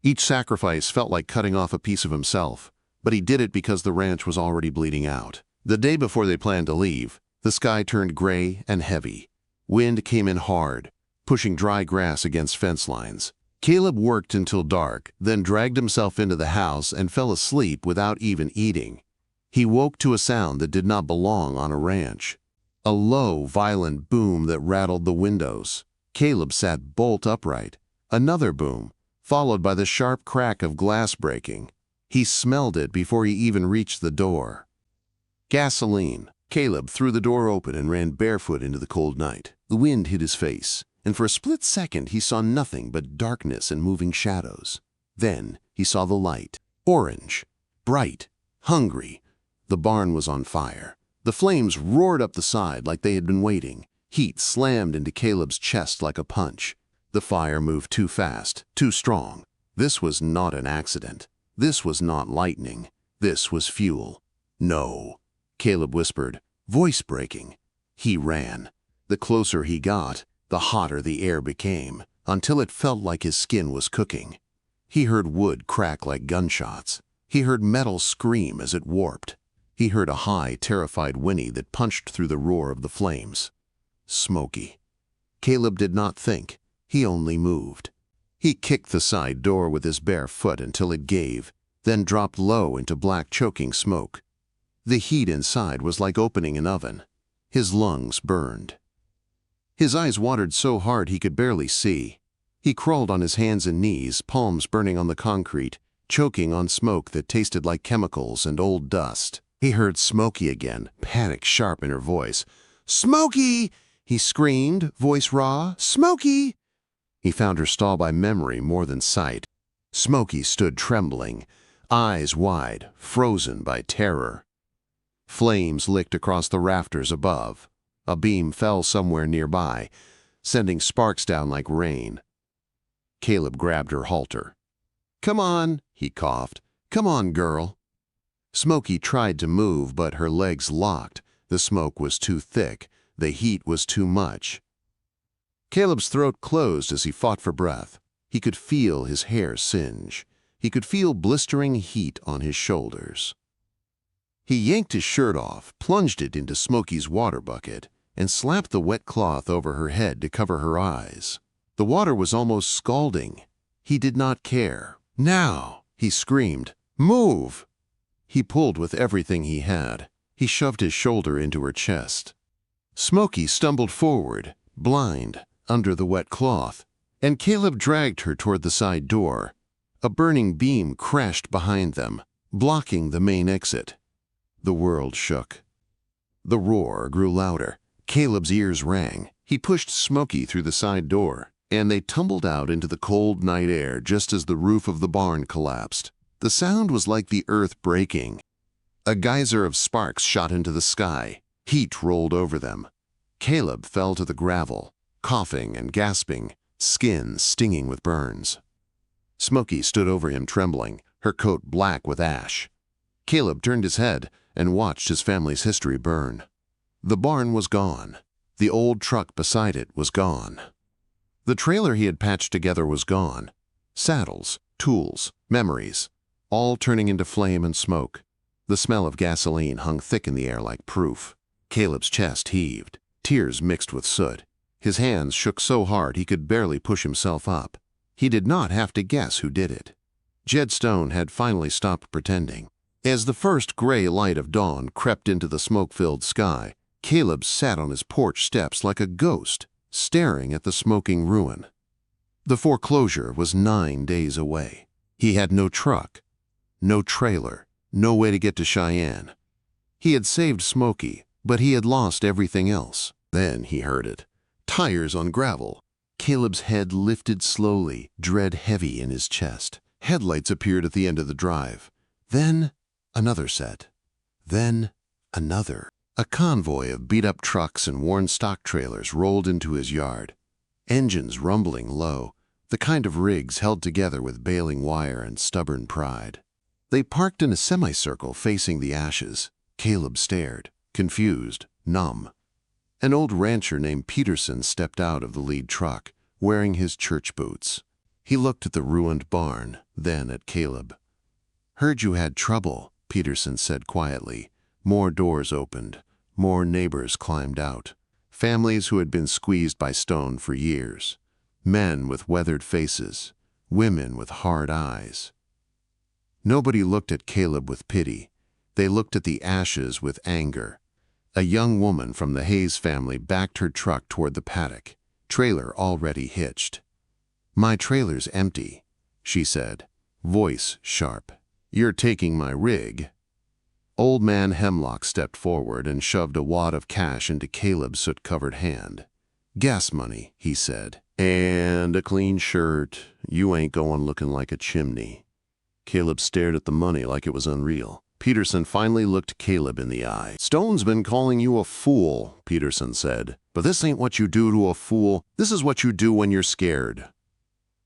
Each sacrifice felt like cutting off a piece of himself, but he did it because the ranch was already bleeding out. The day before they planned to leave, the sky turned gray and heavy. Wind came in hard, pushing dry grass against fence lines. Caleb worked until dark, then dragged himself into the house and fell asleep without even eating. He woke to a sound that did not belong on a ranch. A low, violent boom that rattled the windows. Caleb sat bolt upright. Another boom, followed by the sharp crack of glass breaking. He smelled it before he even reached the door. Gasoline. Caleb threw the door open and ran barefoot into the cold night. The wind hit his face, and for a split second he saw nothing but darkness and moving shadows. Then he saw the light. Orange, bright, hungry. The barn was on fire. The flames roared up the side like they had been waiting. Heat slammed into Caleb's chest like a punch. The fire moved too fast, too strong. This was not an accident. This was not lightning. This was fuel. "No," Caleb whispered, voice breaking. He ran. The closer he got, the hotter the air became, until it felt like his skin was cooking. He heard wood crack like gunshots. He heard metal scream as it warped. He heard a high, terrified whinny that punched through the roar of the flames. Smokey. Caleb did not think. He only moved. He kicked the side door with his bare foot until it gave, then dropped low into black choking smoke. The heat inside was like opening an oven. His lungs burned. His eyes watered so hard he could barely see. He crawled on his hands and knees, palms burning on the concrete, choking on smoke that tasted like chemicals and old dust. He heard Smokey again, panic sharp in her voice. "Smokey!" he screamed, voice raw. "Smokey!" He found her stall by memory more than sight. Smokey stood trembling, eyes wide, frozen by terror. Flames licked across the rafters above. A beam fell somewhere nearby, sending sparks down like rain. Caleb grabbed her halter. "Come on," he coughed. "Come on, girl." Smokey tried to move, but her legs locked. The smoke was too thick. The heat was too much. Caleb's throat closed as he fought for breath. He could feel his hair singe. He could feel blistering heat on his shoulders. He yanked his shirt off, plunged it into Smokey's water bucket, and slapped the wet cloth over her head to cover her eyes. The water was almost scalding. He did not care. "Now!" he screamed. "Move!" He pulled with everything he had. He shoved his shoulder into her chest. Smokey stumbled forward, blind, under the wet cloth, and Caleb dragged her toward the side door. A burning beam crashed behind them, blocking the main exit. The world shook. The roar grew louder. Caleb's ears rang. He pushed Smokey through the side door. and they tumbled out into the cold night air just as the roof of the barn collapsed. The sound was like the earth breaking. A geyser of sparks shot into the sky. Heat rolled over them. Caleb fell to the gravel, coughing and gasping, skin stinging with burns. Smokey stood over him trembling, her coat black with ash. Caleb turned his head and watched his family's history burn. The barn was gone. The old truck beside it was gone. The trailer he had patched together was gone. Saddles, tools, memories, all turning into flame and smoke. The smell of gasoline hung thick in the air like proof. Caleb's chest heaved. Tears mixed with soot. His hands shook so hard he could barely push himself up. He did not have to guess who did it. Jed Stone had finally stopped pretending. As the first gray light of dawn crept into the smoke-filled sky, Caleb sat on his porch steps like a ghost, staring at the smoking ruin. The foreclosure was 9 days away. He had no truck, no trailer, no way to get to Cheyenne. He had saved Smokey, but he had lost everything else. Then he heard it. Tires on gravel. Caleb's head lifted slowly, dread heavy in his chest. Headlights appeared at the end of the drive. Then another set. Then another. A convoy of beat-up trucks and worn stock trailers rolled into his yard. Engines rumbling low, the kind of rigs held together with baling wire and stubborn pride. They parked in a semicircle facing the ashes. Caleb stared, confused, numb. An old rancher named Peterson stepped out of the lead truck, wearing his church boots. He looked at the ruined barn, then at Caleb. "Heard you had trouble," Peterson said quietly. More doors opened. More neighbors climbed out. Families who had been squeezed by Stone for years. Men with weathered faces. Women with hard eyes. Nobody looked at Caleb with pity. They looked at the ashes with anger. A young woman from the Hayes family backed her truck toward the paddock, trailer already hitched. "My trailer's empty," she said, voice sharp. "You're taking my rig." Old man Hemlock stepped forward and shoved a wad of cash into Caleb's soot-covered hand. "Gas money," he said, "and a clean shirt. You ain't going looking like a chimney." Caleb stared at the money like it was unreal. Peterson finally looked Caleb in the eye. "Stone's been calling you a fool," Peterson said. "But this ain't what you do to a fool. This is what you do when you're scared."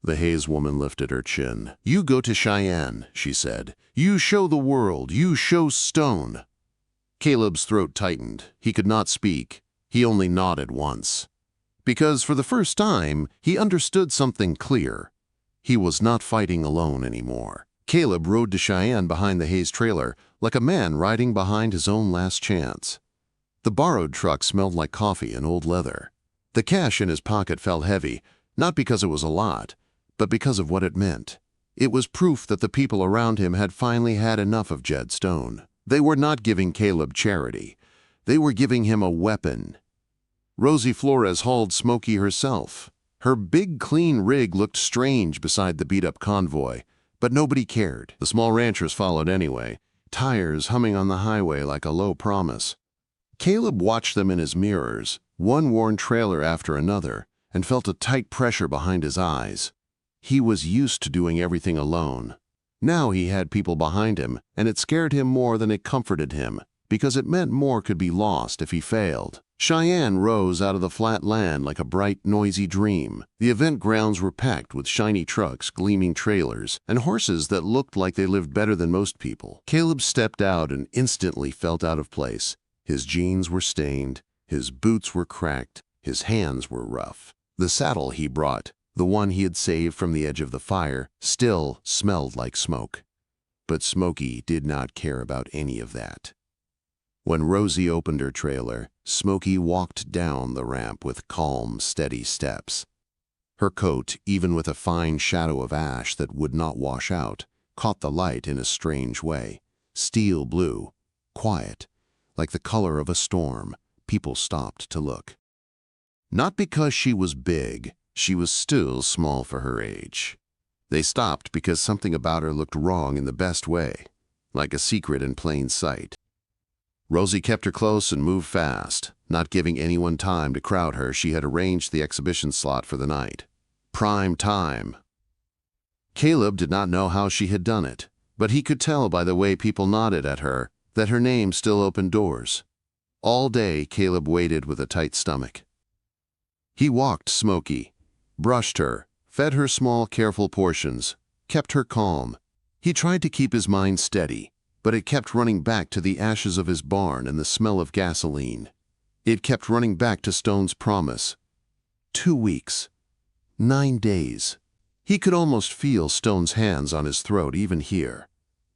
The Hayes woman lifted her chin. "You go to Cheyenne," she said. "You show the world. You show Stone." Caleb's throat tightened. He could not speak. He only nodded once. Because for the first time, he understood something clear. He was not fighting alone anymore. Caleb rode to Cheyenne behind the Hayes trailer, like a man riding behind his own last chance. The borrowed truck smelled like coffee and old leather. The cash in his pocket felt heavy, not because it was a lot, but because of what it meant. It was proof that the people around him had finally had enough of Jed Stone. They were not giving Caleb charity. They were giving him a weapon. Rosie Flores hauled Smokey herself. Her big, clean rig looked strange beside the beat-up convoy, but nobody cared. The small ranchers followed anyway, tires humming on the highway like a low promise. Caleb watched them in his mirrors, one worn trailer after another, and felt a tight pressure behind his eyes. He was used to doing everything alone. Now he had people behind him, and it scared him more than it comforted him, because it meant more could be lost if he failed. Cheyenne rose out of the flat land like a bright, noisy dream. The event grounds were packed with shiny trucks, gleaming trailers, and horses that looked like they lived better than most people. Caleb stepped out and instantly felt out of place. His jeans were stained, his boots were cracked, his hands were rough. The saddle he brought, the one he had saved from the edge of the fire, still smelled like smoke. But Smokey did not care about any of that. When Rosie opened her trailer, Smokey walked down the ramp with calm, steady steps. Her coat, even with a fine shadow of ash that would not wash out, caught the light in a strange way. Steel blue, quiet, like the color of a storm. People stopped to look. Not because she was big, she was still small for her age. They stopped because something about her looked wrong in the best way, like a secret in plain sight. Rosie kept her close and moved fast, not giving anyone time to crowd her. She had arranged the exhibition slot for the night. Prime time. Caleb did not know how she had done it, but he could tell by the way people nodded at her that her name still opened doors. All day, Caleb waited with a tight stomach. He walked Smokey, brushed her, fed her small, careful portions, kept her calm. He tried to keep his mind steady, but it kept running back to the ashes of his barn and the smell of gasoline. It kept running back to Stone's promise. 2 weeks. 9 days. He could almost feel Stone's hands on his throat even here.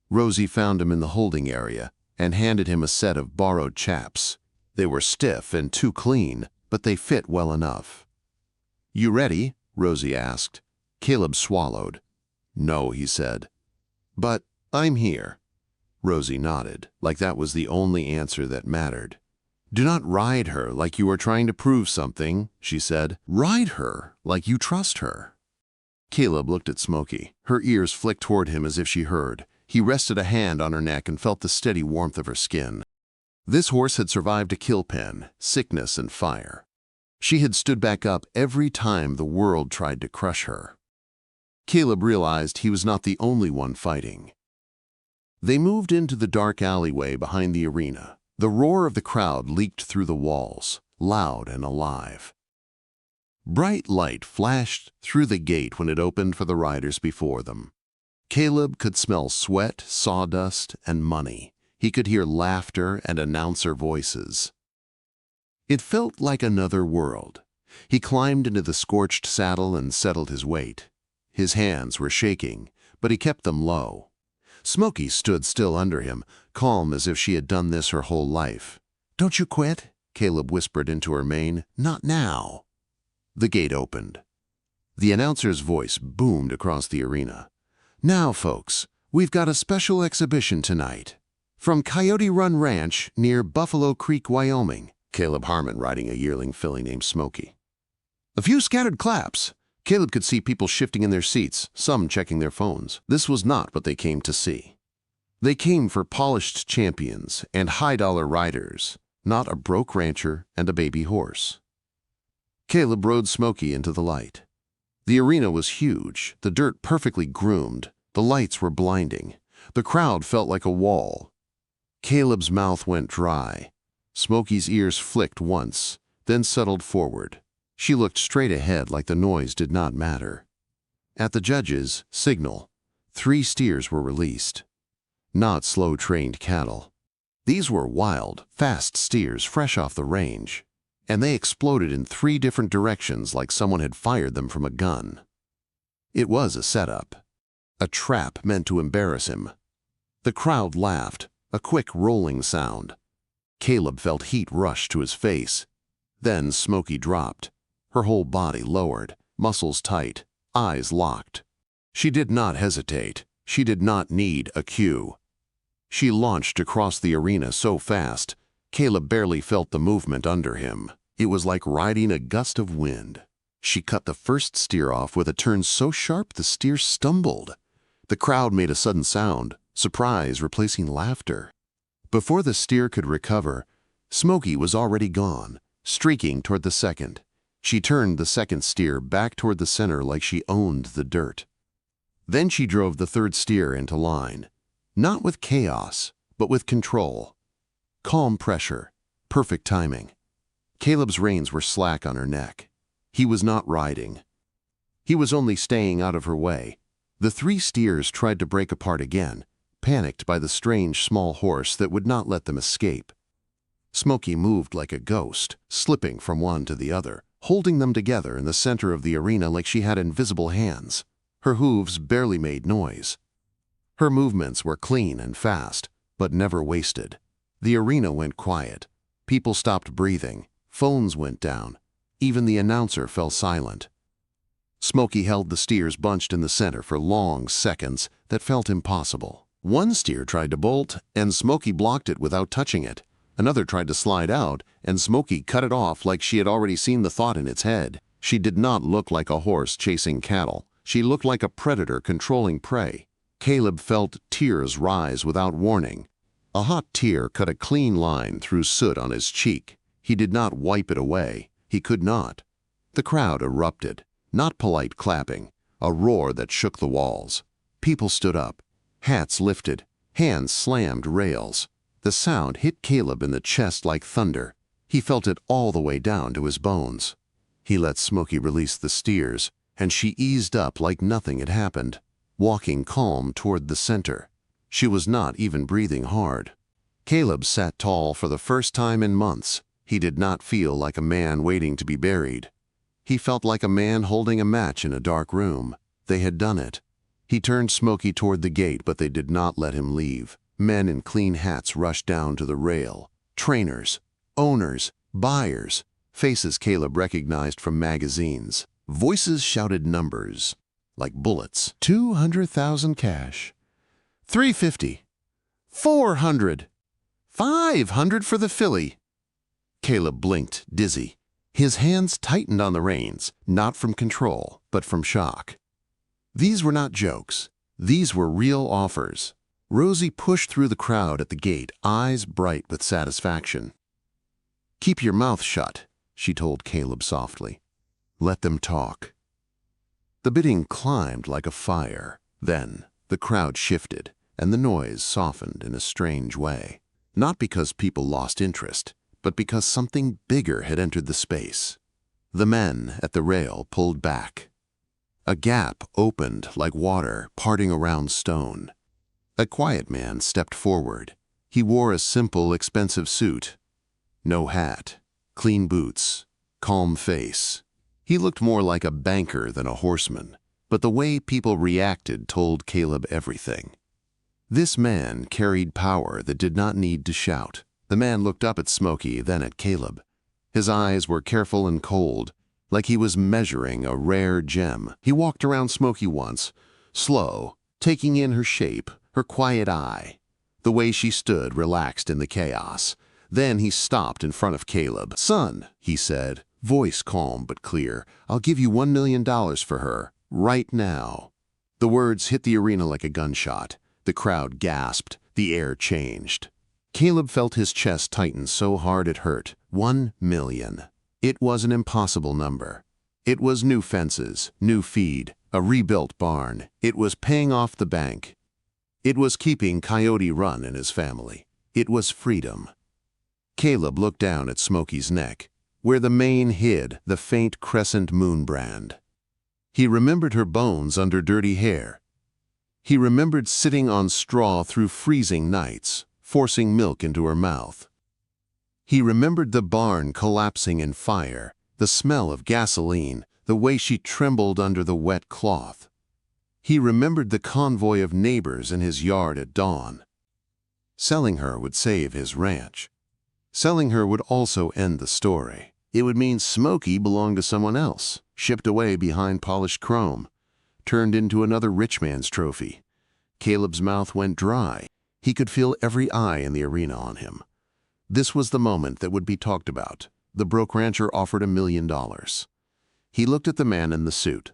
Rosie found him in the holding area and handed him a set of borrowed chaps. They were stiff and too clean, but they fit well enough. "You ready?" Rosie asked. Caleb swallowed. "No," he said. "But I'm here." Rosie nodded, like that was the only answer that mattered. "Do not ride her like you are trying to prove something," she said. "Ride her like you trust her." Caleb looked at Smokey. Her ears flicked toward him as if she heard. He rested a hand on her neck and felt the steady warmth of her skin. This horse had survived a kill pen, sickness, and fire. She had stood back up every time the world tried to crush her. Caleb realized he was not the only one fighting. They moved into the dark alleyway behind the arena. The roar of the crowd leaked through the walls, loud and alive. Bright light flashed through the gate when it opened for the riders before them. Caleb could smell sweat, sawdust, and money. He could hear laughter and announcer voices. It felt like another world. He climbed into the scorched saddle and settled his weight. His hands were shaking, but he kept them low. Smokey stood still under him, calm as if she had done this her whole life. "Don't you quit," Caleb whispered into her mane. "Not now." The gate opened. The announcer's voice boomed across the arena. "Now, folks, we've got a special exhibition tonight. From Coyote Run Ranch near Buffalo Creek, Wyoming." Caleb Harmon riding a yearling filly named Smokey. A few scattered claps. Caleb could see people shifting in their seats, some checking their phones. This was not what they came to see. They came for polished champions and high-dollar riders, not a broke rancher and a baby horse. Caleb rode Smokey into the light. The arena was huge, the dirt perfectly groomed, the lights were blinding. The crowd felt like a wall. Caleb's mouth went dry. Smokey's ears flicked once, then settled forward. She looked straight ahead like the noise did not matter. At the judge's signal, 3 steers were released. Not slow-trained cattle. These were wild, fast steers fresh off the range, and they exploded in 3 different directions like someone had fired them from a gun. It was a setup, a trap meant to embarrass him. The crowd laughed, a quick rolling sound. Caleb felt heat rush to his face. Then Smokey dropped. Her whole body lowered, muscles tight, eyes locked. She did not hesitate. She did not need a cue. She launched across the arena so fast, Caleb barely felt the movement under him. It was like riding a gust of wind. She cut the first steer off with a turn so sharp the steer stumbled. The crowd made a sudden sound, surprise replacing laughter. Before the steer could recover, Smokey was already gone, streaking toward the second. She turned the second steer back toward the center like she owned the dirt. Then she drove the third steer into line, not with chaos, but with control. Calm pressure, perfect timing. Caleb's reins were slack on her neck. He was not riding. He was only staying out of her way. The 3 steers tried to break apart again, panicked by the strange small horse that would not let them escape. Smokey moved like a ghost, slipping from one to the other, holding them together in the center of the arena like she had invisible hands. Her hooves barely made noise. Her movements were clean and fast, but never wasted. The arena went quiet. People stopped breathing. Phones went down. Even the announcer fell silent. Smokey held the steers bunched in the center for long seconds that felt impossible. One steer tried to bolt, and Smokey blocked it without touching it. Another tried to slide out, and Smokey cut it off like she had already seen the thought in its head. She did not look like a horse chasing cattle. She looked like a predator controlling prey. Caleb felt tears rise without warning. A hot tear cut a clean line through soot on his cheek. He did not wipe it away. He could not. The crowd erupted. Not polite clapping, a roar that shook the walls. People stood up. Hats lifted. Hands slammed rails. The sound hit Caleb in the chest like thunder. He felt it all the way down to his bones. He let Smokey release the steers, and she eased up like nothing had happened, walking calm toward the center. She was not even breathing hard. Caleb sat tall for the first time in months. He did not feel like a man waiting to be buried. He felt like a man holding a match in a dark room. They had done it. He turned Smokey toward the gate, but they did not let him leave. Men in clean hats rushed down to the rail. Trainers, owners, buyers, faces Caleb recognized from magazines. Voices shouted numbers, like bullets. 200,000 cash. 350. 400. 500 for the filly. Caleb blinked, dizzy. His hands tightened on the reins, not from control, but from shock. These were not jokes. These were real offers. Rosie pushed through the crowd at the gate, eyes bright with satisfaction. "Keep your mouth shut," she told Caleb softly. "Let them talk." The bidding climbed like a fire. Then the crowd shifted, and the noise softened in a strange way. Not because people lost interest, but because something bigger had entered the space. The men at the rail pulled back. A gap opened like water parting around stone. A quiet man stepped forward. He wore a simple, expensive suit. No hat, clean boots, calm face. He looked more like a banker than a horseman, but the way people reacted told Caleb everything. This man carried power that did not need to shout. The man looked up at Smokey, then at Caleb. His eyes were careful and cold, like he was measuring a rare gem. He walked around Smokey once, slow, taking in her shape, her quiet eye, the way she stood relaxed in the chaos. Then he stopped in front of Caleb. "Son," he said, voice calm but clear, "I'll give you $1 million for her, right now." The words hit the arena like a gunshot. The crowd gasped. The air changed. Caleb felt his chest tighten so hard it hurt. 1 million. It was an impossible number. It was new fences, new feed, a rebuilt barn. It was paying off the bank. It was keeping Coyote Run in his family. It was freedom. Caleb looked down at Smokey's neck, where the mane hid the faint crescent moon brand. He remembered her bones under dirty hair. He remembered sitting on straw through freezing nights, forcing milk into her mouth. He remembered the barn collapsing in fire, the smell of gasoline, the way she trembled under the wet cloth. He remembered the convoy of neighbors in his yard at dawn. Selling her would save his ranch. Selling her would also end the story. It would mean Smokey belonged to someone else, shipped away behind polished chrome, turned into another rich man's trophy. Caleb's mouth went dry. He could feel every eye in the arena on him. This was the moment that would be talked about. The broke rancher offered $1 million. He looked at the man in the suit.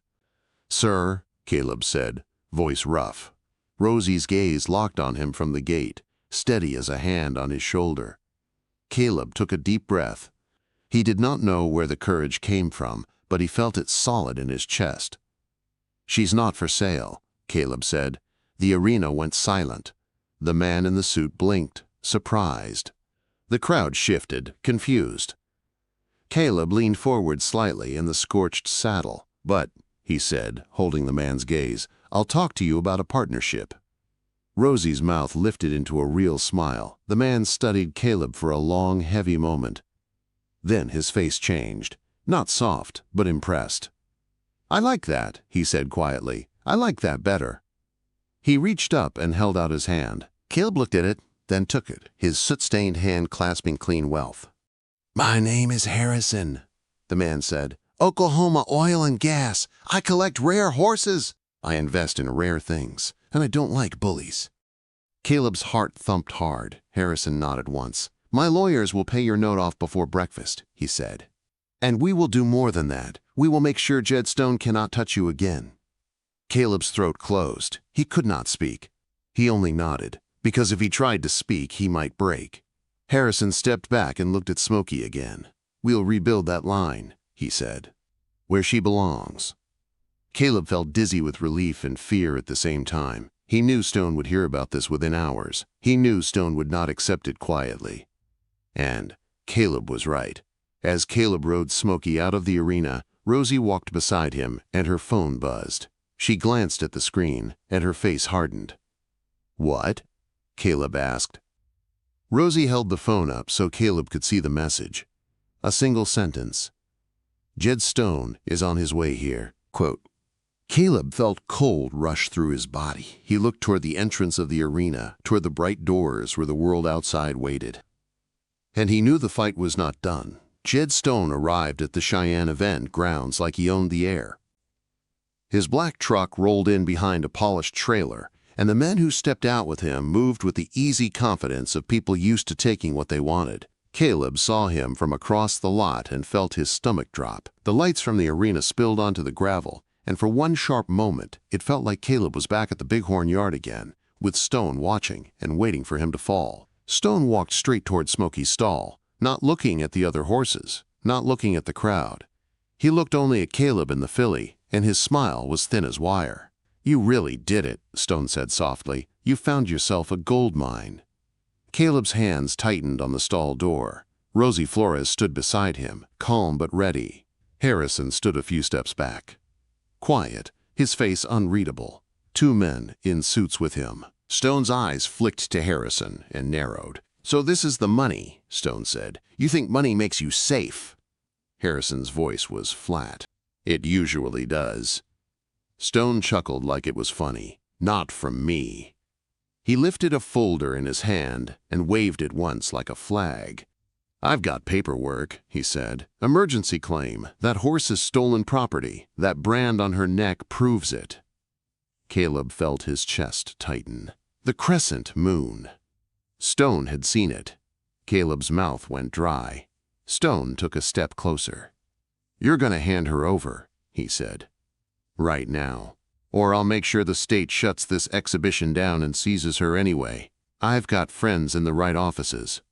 "Sir," Caleb said, voice rough. Rosie's gaze locked on him from the gate, steady as a hand on his shoulder. Caleb took a deep breath. He did not know where the courage came from, but he felt it solid in his chest. "She's not for sale," Caleb said. The arena went silent. The man in the suit blinked, surprised. The crowd shifted, confused. Caleb leaned forward slightly in the scorched saddle. "But," he said, holding the man's gaze, "I'll talk to you about a partnership." Rosie's mouth lifted into a real smile. The man studied Caleb for a long, heavy moment. Then his face changed, not soft, but impressed. "I like that," he said quietly. "I like that better." He reached up and held out his hand. Caleb looked at it, then took it, his soot-stained hand clasping clean wealth. "My name is Harrison," the man said. "Oklahoma Oil and Gas. I collect rare horses. I invest in rare things, and I don't like bullies." Caleb's heart thumped hard. Harrison nodded once. "My lawyers will pay your note off before breakfast," he said. "And we will do more than that. We will make sure Jed Stone cannot touch you again." Caleb's throat closed. He could not speak. He only nodded, because if he tried to speak, he might break. Harrison stepped back and looked at Smokey again. "We'll rebuild that line," he said. "Where she belongs." Caleb felt dizzy with relief and fear at the same time. He knew Stone would hear about this within hours. He knew Stone would not accept it quietly. And Caleb was right. As Caleb rode Smokey out of the arena, Rosie walked beside him and her phone buzzed. She glanced at the screen and her face hardened. "What?" Caleb asked. Rosie held the phone up so Caleb could see the message. A single sentence. "Jed Stone is on his way here." Quote. Caleb felt cold rush through his body. He looked toward the entrance of the arena, toward the bright doors where the world outside waited. And he knew the fight was not done. Jed Stone arrived at the Cheyenne event grounds like he owned the air. His black truck rolled in behind a polished trailer, and the men who stepped out with him moved with the easy confidence of people used to taking what they wanted. Caleb saw him from across the lot and felt his stomach drop. The lights from the arena spilled onto the gravel, and for one sharp moment, it felt like Caleb was back at the Bighorn yard again, with Stone watching and waiting for him to fall. Stone walked straight toward Smokey's stall, not looking at the other horses, not looking at the crowd. He looked only at Caleb and the filly, and his smile was thin as wire. "You really did it," Stone said softly. "You found yourself a gold mine." Caleb's hands tightened on the stall door. Rosie Flores stood beside him, calm but ready. Harrison stood a few steps back. Quiet, his face unreadable. Two men in suits with him. Stone's eyes flicked to Harrison and narrowed. "So this is the money," Stone said. "You think money makes you safe?" Harrison's voice was flat. "It usually does." Stone chuckled like it was funny. "Not from me." He lifted a folder in his hand and waved it once like a flag. "I've got paperwork," he said. "Emergency claim. That horse is stolen property. That brand on her neck proves it." Caleb felt his chest tighten. The crescent moon. Stone had seen it. Caleb's mouth went dry. Stone took a step closer. "You're going to hand her over," he said. "Right now. Or I'll make sure the state shuts this exhibition down and seizes her anyway. I've got friends in the right offices."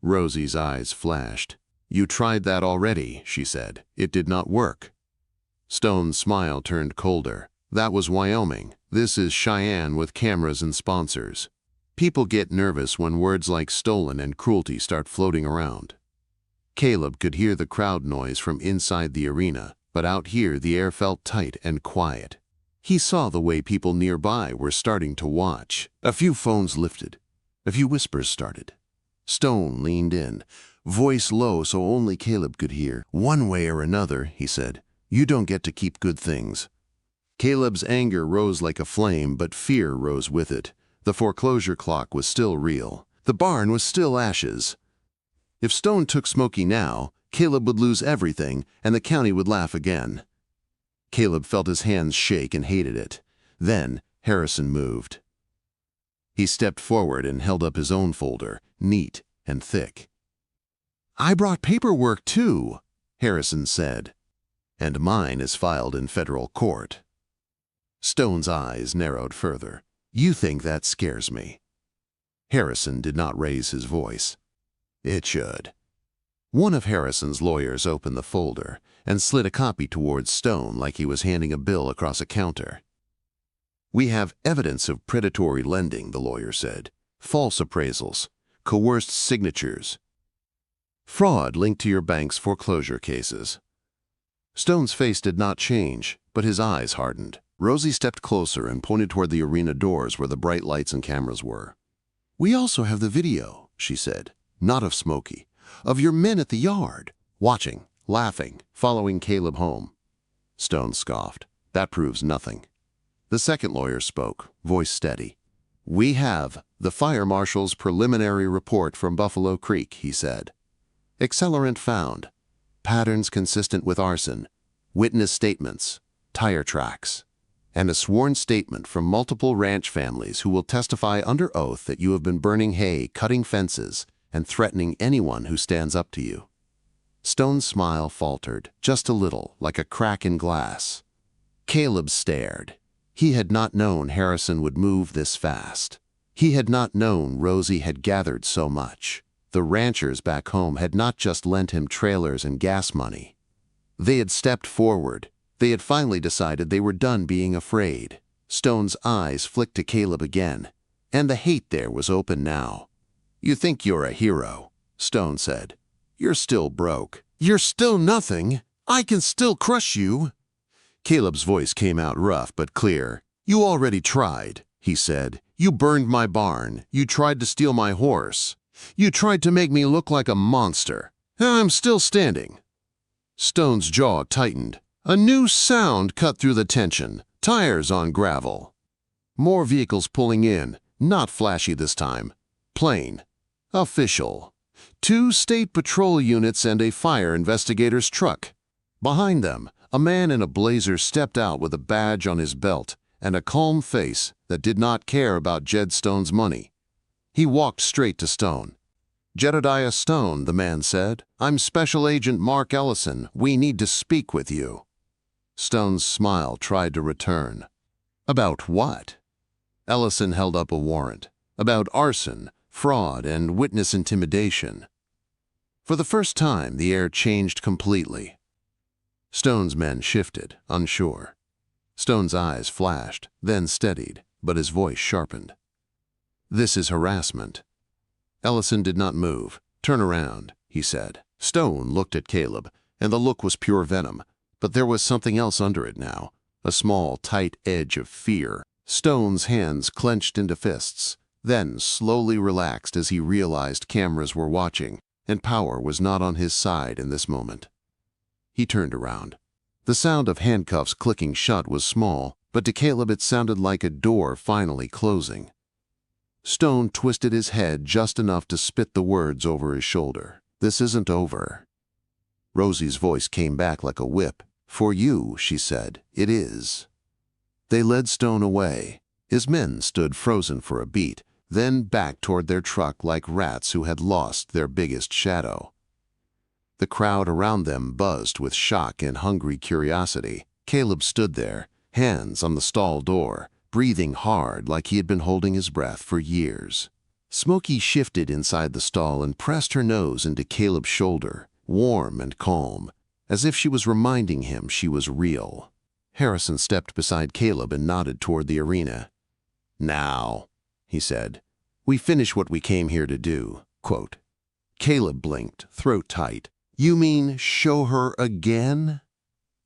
Rosie's eyes flashed. "You tried that already," she said. "It did not work." Stone's smile turned colder. "That was Wyoming. This is Cheyenne with cameras and sponsors. People get nervous when words like stolen and cruelty start floating around." Caleb could hear the crowd noise from inside the arena, but out here the air felt tight and quiet. He saw the way people nearby were starting to watch. A few phones lifted. A few whispers started. Stone leaned in, voice low so only Caleb could hear. "One way or another," he said, "you don't get to keep good things." Caleb's anger rose like a flame, but fear rose with it. The foreclosure clock was still real. The barn was still ashes. If Stone took Smokey now, Caleb would lose everything, and the county would laugh again. Caleb felt his hands shake and hated it. Then Harrison moved. He stepped forward and held up his own folder, neat and thick. "I brought paperwork too," Harrison said. "And mine is filed in federal court." Stone's eyes narrowed further. "You think that scares me?" Harrison did not raise his voice. "It should." One of Harrison's lawyers opened the folder and slid a copy towards Stone like he was handing a bill across a counter. "We have evidence of predatory lending," the lawyer said. "False appraisals, coerced signatures, fraud linked to your bank's foreclosure cases." Stone's face did not change, but his eyes hardened. Rosie stepped closer and pointed toward the arena doors where the bright lights and cameras were. "We also have the video," she said. "Not of Smokey, of your men at the yard, watching, laughing, following Caleb home." Stone scoffed. "That proves nothing." The second lawyer spoke, voice steady. "We have the fire marshal's preliminary report from Buffalo Creek," he said. "Accelerant found. Patterns consistent with arson. Witness statements. Tire tracks. And a sworn statement from multiple ranch families who will testify under oath that you have been burning hay, cutting fences, and threatening anyone who stands up to you." Stone's smile faltered, just a little, like a crack in glass. Caleb stared. He had not known Harrison would move this fast. He had not known Rosie had gathered so much. The ranchers back home had not just lent him trailers and gas money. They had stepped forward. They had finally decided they were done being afraid. Stone's eyes flicked to Caleb again, and the hate there was open now. "You think you're a hero," Stone said. "You're still broke." "You're still nothing. I can still crush you." Caleb's voice came out rough but clear. "You already tried," he said. "You burned my barn. You tried to steal my horse. You tried to make me look like a monster. And I'm still standing." Stone's jaw tightened. A new sound cut through the tension. Tires on gravel. More vehicles pulling in, not flashy this time. Plain. Official. 2 state patrol units and a fire investigator's truck. Behind them, a man in a blazer stepped out with a badge on his belt and a calm face that did not care about Jed Stone's money. He walked straight to Stone. "Jedediah Stone," the man said. "I'm Special Agent Mark Ellison. We need to speak with you." Stone's smile tried to return. "About what?" Ellison held up a warrant. "About arson, fraud, and witness intimidation." For the first time, the air changed completely. Stone's men shifted, unsure. Stone's eyes flashed, then steadied, but his voice sharpened. "This is harassment." Ellison did not move. "Turn around," he said. Stone looked at Caleb, and the look was pure venom, but there was something else under it now, a small, tight edge of fear. Stone's hands clenched into fists, then slowly relaxed as he realized cameras were watching, and power was not on his side in this moment. He turned around. The sound of handcuffs clicking shut was small, but to Caleb it sounded like a door finally closing. Stone twisted his head just enough to spit the words over his shoulder. "This isn't over." Rosie's voice came back like a whip. "For you," she said, "it is." They led Stone away. His men stood frozen for a beat, then back toward their truck like rats who had lost their biggest shadow. The crowd around them buzzed with shock and hungry curiosity. Caleb stood there, hands on the stall door, breathing hard like he had been holding his breath for years. Smokey shifted inside the stall and pressed her nose into Caleb's shoulder, warm and calm, as if she was reminding him she was real. Harrison stepped beside Caleb and nodded toward the arena. "Now," he said, "we finish what we came here to do." Quote. Caleb blinked, throat tight. "You mean show her again?"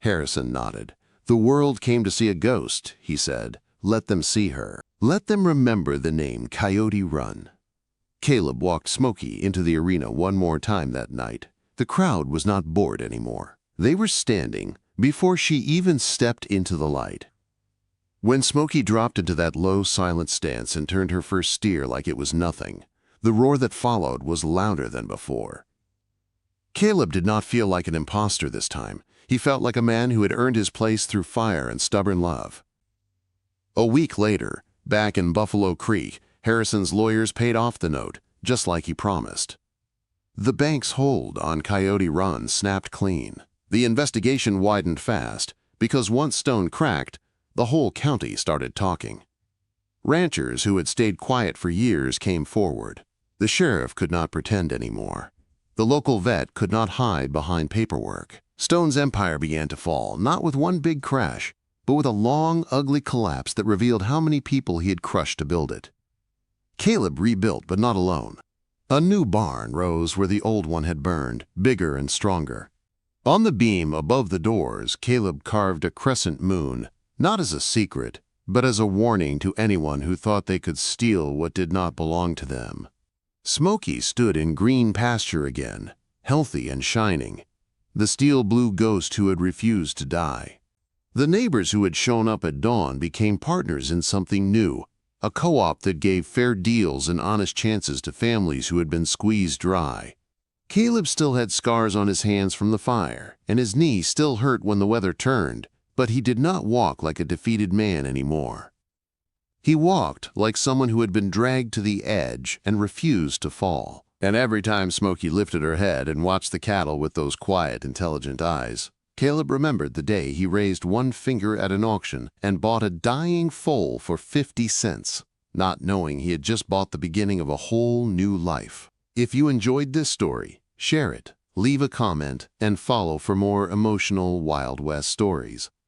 Harrison nodded. "The world came to see a ghost," he said. "Let them see her. Let them remember the name Coyote Run." Caleb walked Smokey into the arena one more time that night. The crowd was not bored anymore. They were standing before she even stepped into the light. When Smokey dropped into that low, silent stance and turned her first steer like it was nothing, the roar that followed was louder than before. Caleb did not feel like an imposter this time. He felt like a man who had earned his place through fire and stubborn love. A week later, back in Buffalo Creek, Harrison's lawyers paid off the note, just like he promised. The bank's hold on Coyote Run snapped clean. The investigation widened fast, because once Stone cracked, the whole county started talking. Ranchers who had stayed quiet for years came forward. The sheriff could not pretend anymore. The local vet could not hide behind paperwork. Stone's empire began to fall, not with one big crash, but with a long, ugly collapse that revealed how many people he had crushed to build it. Caleb rebuilt, but not alone. A new barn rose where the old one had burned, bigger and stronger. On the beam above the doors, Caleb carved a crescent moon, not as a secret, but as a warning to anyone who thought they could steal what did not belong to them. Smokey stood in green pasture again, healthy and shining, the steel-blue ghost who had refused to die. The neighbors who had shown up at dawn became partners in something new, a co-op that gave fair deals and honest chances to families who had been squeezed dry. Caleb still had scars on his hands from the fire, and his knee still hurt when the weather turned, but he did not walk like a defeated man anymore. He walked like someone who had been dragged to the edge and refused to fall. And every time Smokey lifted her head and watched the cattle with those quiet, intelligent eyes, Caleb remembered the day he raised one finger at an auction and bought a dying foal for 50 cents, not knowing he had just bought the beginning of a whole new life. If you enjoyed this story, share it, leave a comment, and follow for more emotional Wild West stories.